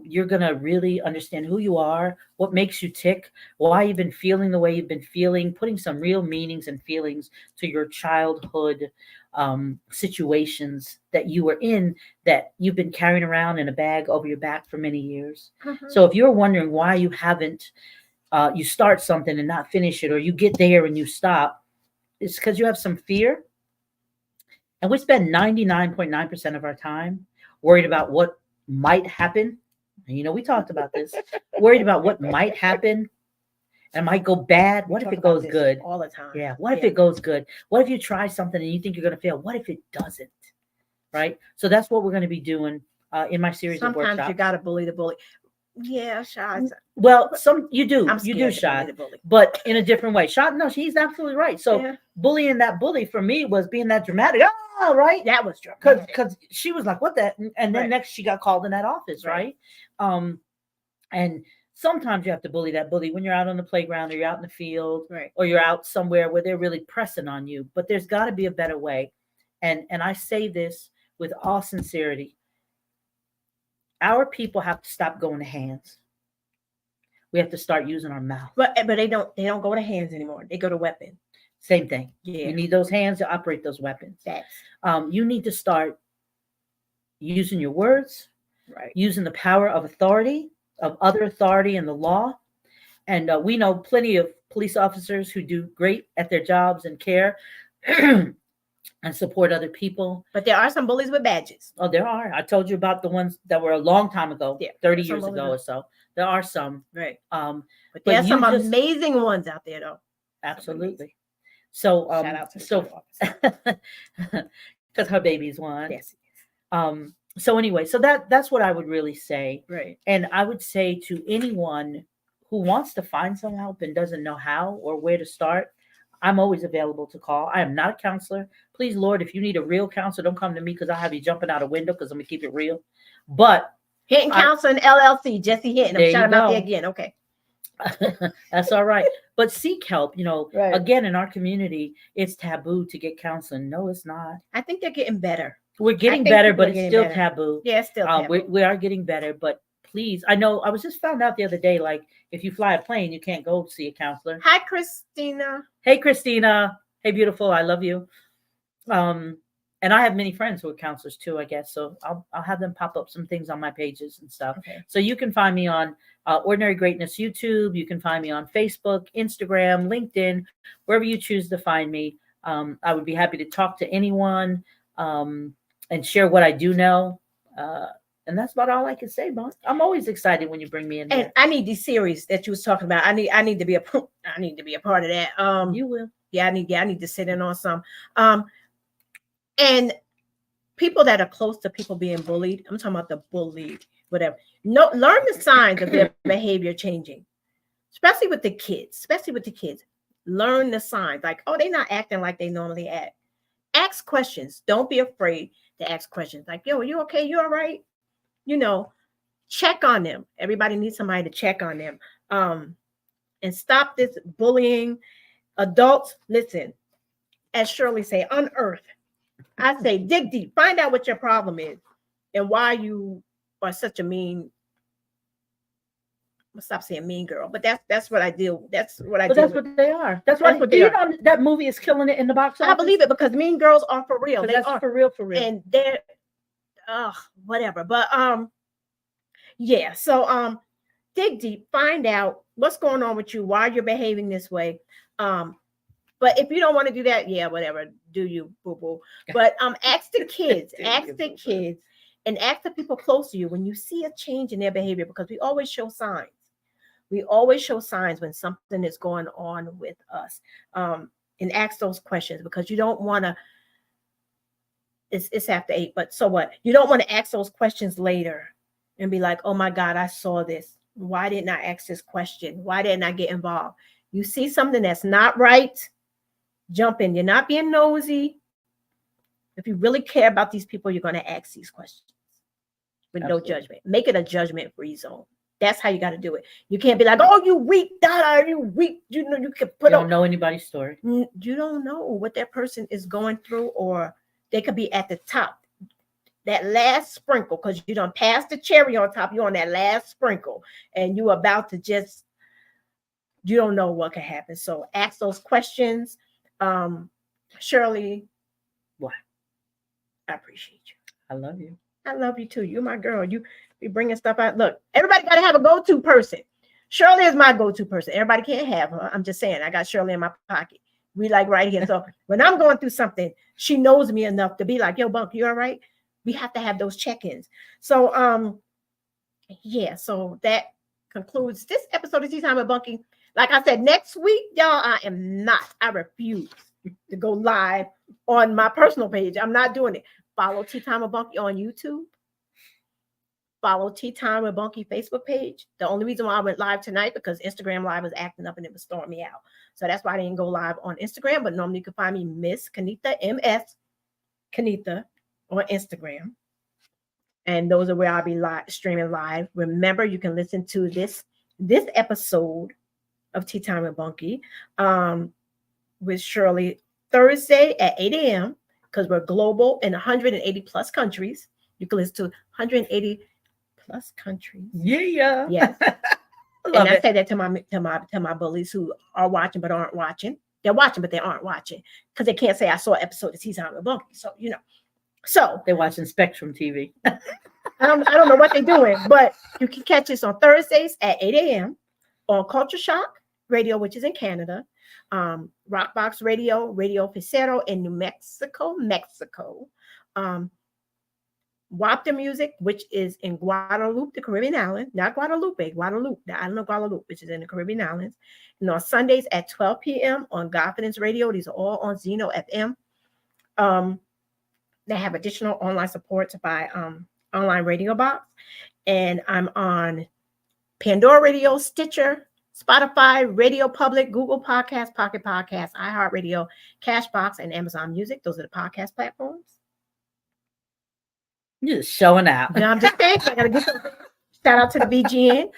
[SPEAKER 3] you're going to really understand who you are, what makes you tick, why you've been feeling the way you've been feeling, putting some real meanings and feelings to your childhood situations that you were in, that you've been carrying around in a bag over your back for many years. So if you're wondering why you haven't, you start something and not finish it, or you get there and you stop, it's because you have some fear. And we spend 99.9% of our time worried about what might happen. And we talked about this. Worried about what might happen. And it might go bad. What if it goes good?
[SPEAKER 1] All the time.
[SPEAKER 3] Yeah. What if it goes good? What if you try something and you think you're going to fail? What if it doesn't? Right? So that's what we're going to be doing in my series of workshops.
[SPEAKER 1] Sometimes you got to bully the bully. Yeah, Shy.
[SPEAKER 3] Well, you do.
[SPEAKER 1] I'm
[SPEAKER 3] You do,
[SPEAKER 1] scared
[SPEAKER 3] Shy.
[SPEAKER 1] to bully the bully.
[SPEAKER 3] But in a different way. Shy, no, she's absolutely right. So bullying that bully for me was being that dramatic. Oh, right.
[SPEAKER 1] That was dramatic.
[SPEAKER 3] Because she was like, what that? And then next she got called in that office, right? And sometimes you have to bully that bully when you're out on the playground, or you're out in the field, or you're out somewhere where they're really pressing on you. But there's got to be a better way. And I say this with all sincerity. Our people have to stop going to hands. We have to start using our mouth.
[SPEAKER 1] But they don't go to hands anymore. They go to weapon.
[SPEAKER 3] Same thing.
[SPEAKER 1] Yeah.
[SPEAKER 3] You need those hands to operate those weapons. You need to start using your words, using the power of authority, of other authority in the law. And we know plenty of police officers who do great at their jobs and care and support other people.
[SPEAKER 1] But there are some bullies with badges.
[SPEAKER 3] Oh, there are. I told you about the ones that were a long time ago, 30 years ago or so. There are some.
[SPEAKER 1] Right.
[SPEAKER 3] But
[SPEAKER 1] there are some amazing ones out there, though.
[SPEAKER 3] Absolutely. So,
[SPEAKER 1] shout out to the
[SPEAKER 3] because her baby's one.
[SPEAKER 1] Yes.
[SPEAKER 3] So anyway, so that's what I would really say.
[SPEAKER 1] Right.
[SPEAKER 3] And I would say to anyone who wants to find some help and doesn't know how or where to start, I'm always available to call. I am not a counselor. Please, Lord, if you need a real counselor, don't come to me, because I'll have you jumping out a window, because I'm going to keep it real. But
[SPEAKER 1] Hinton Counseling LLC, Jesse Hinton. I'm shouting out there again. Okay.
[SPEAKER 3] That's all right. But seek help. Again, in our community, it's taboo to get counseling. No, it's not.
[SPEAKER 1] I think they're getting better.
[SPEAKER 3] We're getting better, but it's still taboo.
[SPEAKER 1] Yeah, it's still taboo.
[SPEAKER 3] We are getting better, but please, I know I was just found out the other day, like, if you fly a plane, you can't go see a counselor.
[SPEAKER 1] Hi, Christina.
[SPEAKER 3] Hey, Christina. Hey, beautiful. I love you. And I have many friends who are counselors too, I guess. So I'll have them pop up some things on my pages and stuff.
[SPEAKER 1] Okay.
[SPEAKER 3] So you can find me on Ordinary Greatness YouTube. You can find me on Facebook, Instagram, LinkedIn, wherever you choose to find me. I would be happy to talk to anyone and share what I do know. And that's about all I can say, Bon. I'm always excited when you bring me in.
[SPEAKER 1] And I need these series that you was talking about. I need to be a part of that.
[SPEAKER 3] You will.
[SPEAKER 1] Yeah, I need to sit in on some. And people that are close to people being bullied, I'm talking about the bullied, whatever. No, learn the signs of their behavior changing. especially with the kids, learn the signs. Like, oh, they're not acting like they normally act. Ask questions. Don't be afraid to ask questions. Like, yo, are you okay? You all right? You know, check on them. Everybody needs somebody to check on them. And stop this bullying. Adults, listen, as Shirley say, unearth. I say dig deep. Find out what your problem is and why you are such a mean. I'll stop saying mean girl, but that's what I deal. That's what I.
[SPEAKER 3] But that's what they are. That's what they are. You know that movie is killing it in the box office.
[SPEAKER 1] I believe it because Mean Girls are for real. They are
[SPEAKER 3] for real,
[SPEAKER 1] and they're whatever. But yeah. So dig deep, find out what's going on with you, why you're behaving this way. But if you don't want to do that, yeah, whatever, do you, boo boo. But ask the kids, and ask the people close to you when you see a change in their behavior, because we always show signs. We always show signs when something is going on with us. And ask those questions, because you don't want to. It's after 8, but so what? You don't want to ask those questions later and be like, oh my God, I saw this. Why didn't I ask this question? Why didn't I get involved? You see something that's not right, jump in. You're not being nosy. If you really care about these people, you're going to ask these questions with no judgment. Make it a judgment-free zone. That's how you got to do it. You can't be like, oh, you weak, Dada, you weak. You know, you can put
[SPEAKER 3] You don't know anybody's story.
[SPEAKER 1] You don't know what that person is going through, or they could be at the top. That last sprinkle, because you don't pass the cherry on top, you're on that last sprinkle, and you're about to just, you don't know what could happen. So ask those questions. Shirley,
[SPEAKER 3] what?
[SPEAKER 1] I appreciate you.
[SPEAKER 3] I love you.
[SPEAKER 1] I love you too. You're my girl. You be bringing stuff out. Look, everybody got to have a go-to person. Shirley is my go-to person. Everybody can't have her. I'm just saying, I got Shirley in my pocket. We like right here. So when I'm going through something, she knows me enough to be like, yo, Bunky, you all right? We have to have those check-ins. So, yeah, so that concludes this episode of Tea Time with Bunky. Like I said, next week, y'all, I refuse to go live on my personal page. I'm not doing it. Follow Tea Time with Bunky on YouTube. Follow Tea Time with Bunky Facebook page. The only reason why I went live tonight, because Instagram Live was acting up and it was throwing me out. So that's why I didn't go live on Instagram. But normally you can find me Miss Kanita, MS Kanita, on Instagram. And those are where I'll be streaming live. Remember, you can listen to this episode of Tea Time with Bunky with Shirley Thursday at 8 a.m. because we're global in 180 plus countries. You can listen to 180 plus countries.
[SPEAKER 3] Yeah.
[SPEAKER 1] Yes. And I say that to my bullies who are watching but aren't watching. They're watching but they aren't watching because they can't say I saw an episode of Tea Time with Bunky. So So
[SPEAKER 3] they're watching Spectrum TV.
[SPEAKER 1] I don't know what they're doing, but you can catch us on Thursdays at 8 a.m. on Culture Shock Radio, which is in Canada, Rockbox Radio, Radio Picero in New Mexico, Wapta Music, which is in Guadeloupe, the Caribbean island, not Guadeloupe, the island of Guadeloupe, which is in the Caribbean islands. And on Sundays at 12 p.m. on Confidence Radio. These are all on Zeno FM. They have additional online supports by Online Radio Box. And I'm on Pandora Radio, Stitcher, Spotify, Radio Public, Google Podcasts, Pocket Podcasts, iHeartRadio, Cashbox, and Amazon Music. Those are the podcast platforms.
[SPEAKER 3] You're just showing out.
[SPEAKER 1] No, I'm just saying. I gotta give some shout out to the BGN,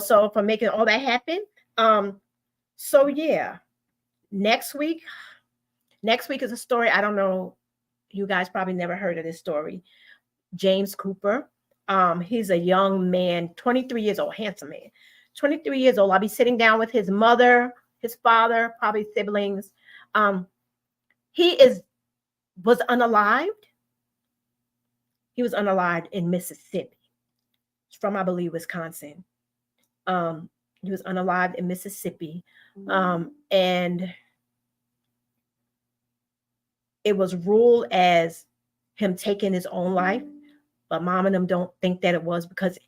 [SPEAKER 1] so for making all that happen. So yeah, next week is a story. I don't know. You guys probably never heard of this story. James Cooper. He's a young man, 23 years old, handsome man, 23 years old. I'll be sitting down with his mother, his father, probably siblings. He was unalived. He was unalived in Mississippi. It's from, I believe, Wisconsin. He was unalived in Mississippi. And it was ruled as him taking his own life, but mom and them don't think that it was because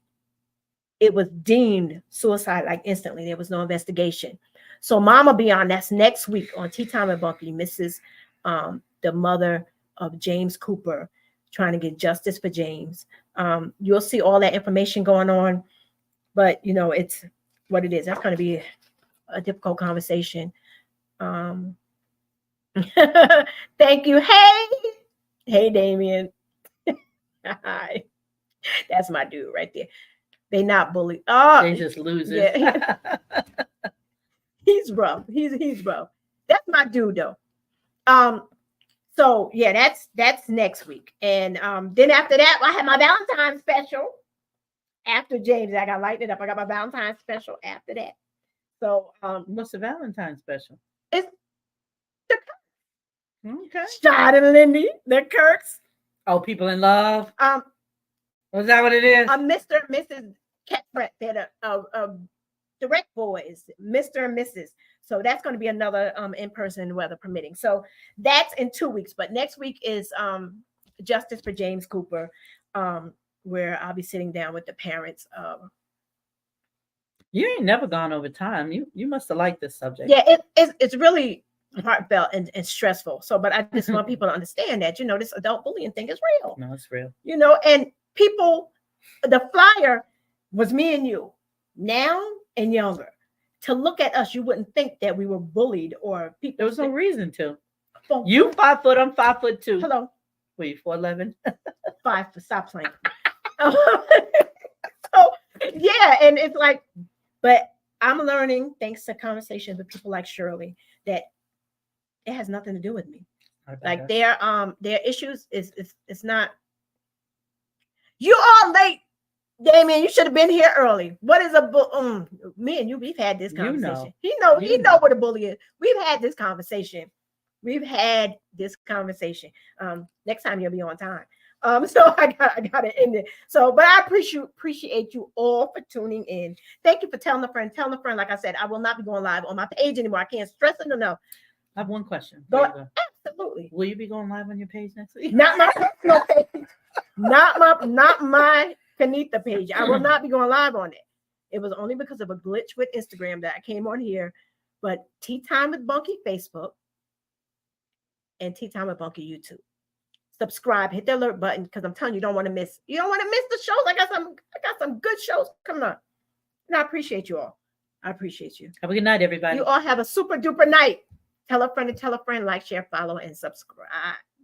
[SPEAKER 1] it was deemed suicide like instantly. There was no investigation. So mama be on, that's next week on Tea Time with Bunky, Mrs. The mother of James Cooper, trying to get justice for James. You'll see all that information going on, but it's what it is. That's going to be a difficult conversation. Thank you. Hey, Damien. Hi. That's my dude right there. They not bully. Oh,
[SPEAKER 3] They just lose it.
[SPEAKER 1] yeah. He's rough. He's rough. That's my dude though. So yeah, that's next week. And then after that, I have my Valentine's special. After James, I got lighted up. I got my Valentine's special after that. So
[SPEAKER 3] what's the Valentine's special?
[SPEAKER 1] It's the
[SPEAKER 3] Okay.
[SPEAKER 1] Shad and Lindy, the Kirks.
[SPEAKER 3] Oh, people in love. Was that what it is?
[SPEAKER 1] Mr. and Mrs. Catfret, they're direct boys, Mr. and Mrs. So that's going to be another in-person, weather permitting. So that's in 2 weeks. But next week is Justice for James Cooper, where I'll be sitting down with the parents.
[SPEAKER 3] You ain't never gone over time. You must have liked this subject.
[SPEAKER 1] Yeah, it's really heartfelt and stressful. So, but I just want people to understand that, this adult bullying thing is real.
[SPEAKER 3] No, it's real.
[SPEAKER 1] And people, the flyer was me and you, now and younger. To look at us, you wouldn't think that we were bullied or people.
[SPEAKER 3] There was no reason to. You 5 foot, I'm 5'2".
[SPEAKER 1] Hello.
[SPEAKER 3] Were you 4'11"?
[SPEAKER 1] 5 foot. Stop playing. So yeah, and it's like, but I'm learning thanks to conversations with people like Shirley that it has nothing to do with me. Like their issues is it's not. You are late, Damien. You should have been here early. What is a me and you? We've had this conversation. He know what a bully is. We've had this conversation. Next time you'll be on time. So I gotta end it. So, but I appreciate you all for tuning in. Thank you for telling a friend. Like I said, I will not be going live on my page anymore. I can't stress it enough.
[SPEAKER 3] I have one question.
[SPEAKER 1] Go. Absolutely.
[SPEAKER 3] Will you be going live on your page next week?
[SPEAKER 1] Not my personal page. Not my Kanita page. I will not be going live on it. It was only because of a glitch with Instagram that I came on here. But Tea Time with Bunky Facebook and Tea Time with Bunky YouTube. Subscribe, hit the alert button because I'm telling you, you don't want to miss the shows. I got some good shows coming up. And I appreciate you all. I appreciate you.
[SPEAKER 3] Have a good night, everybody.
[SPEAKER 1] You all have a super duper night. Tell a friend to tell a friend, like, share, follow, and subscribe.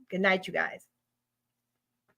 [SPEAKER 1] Good night, you guys.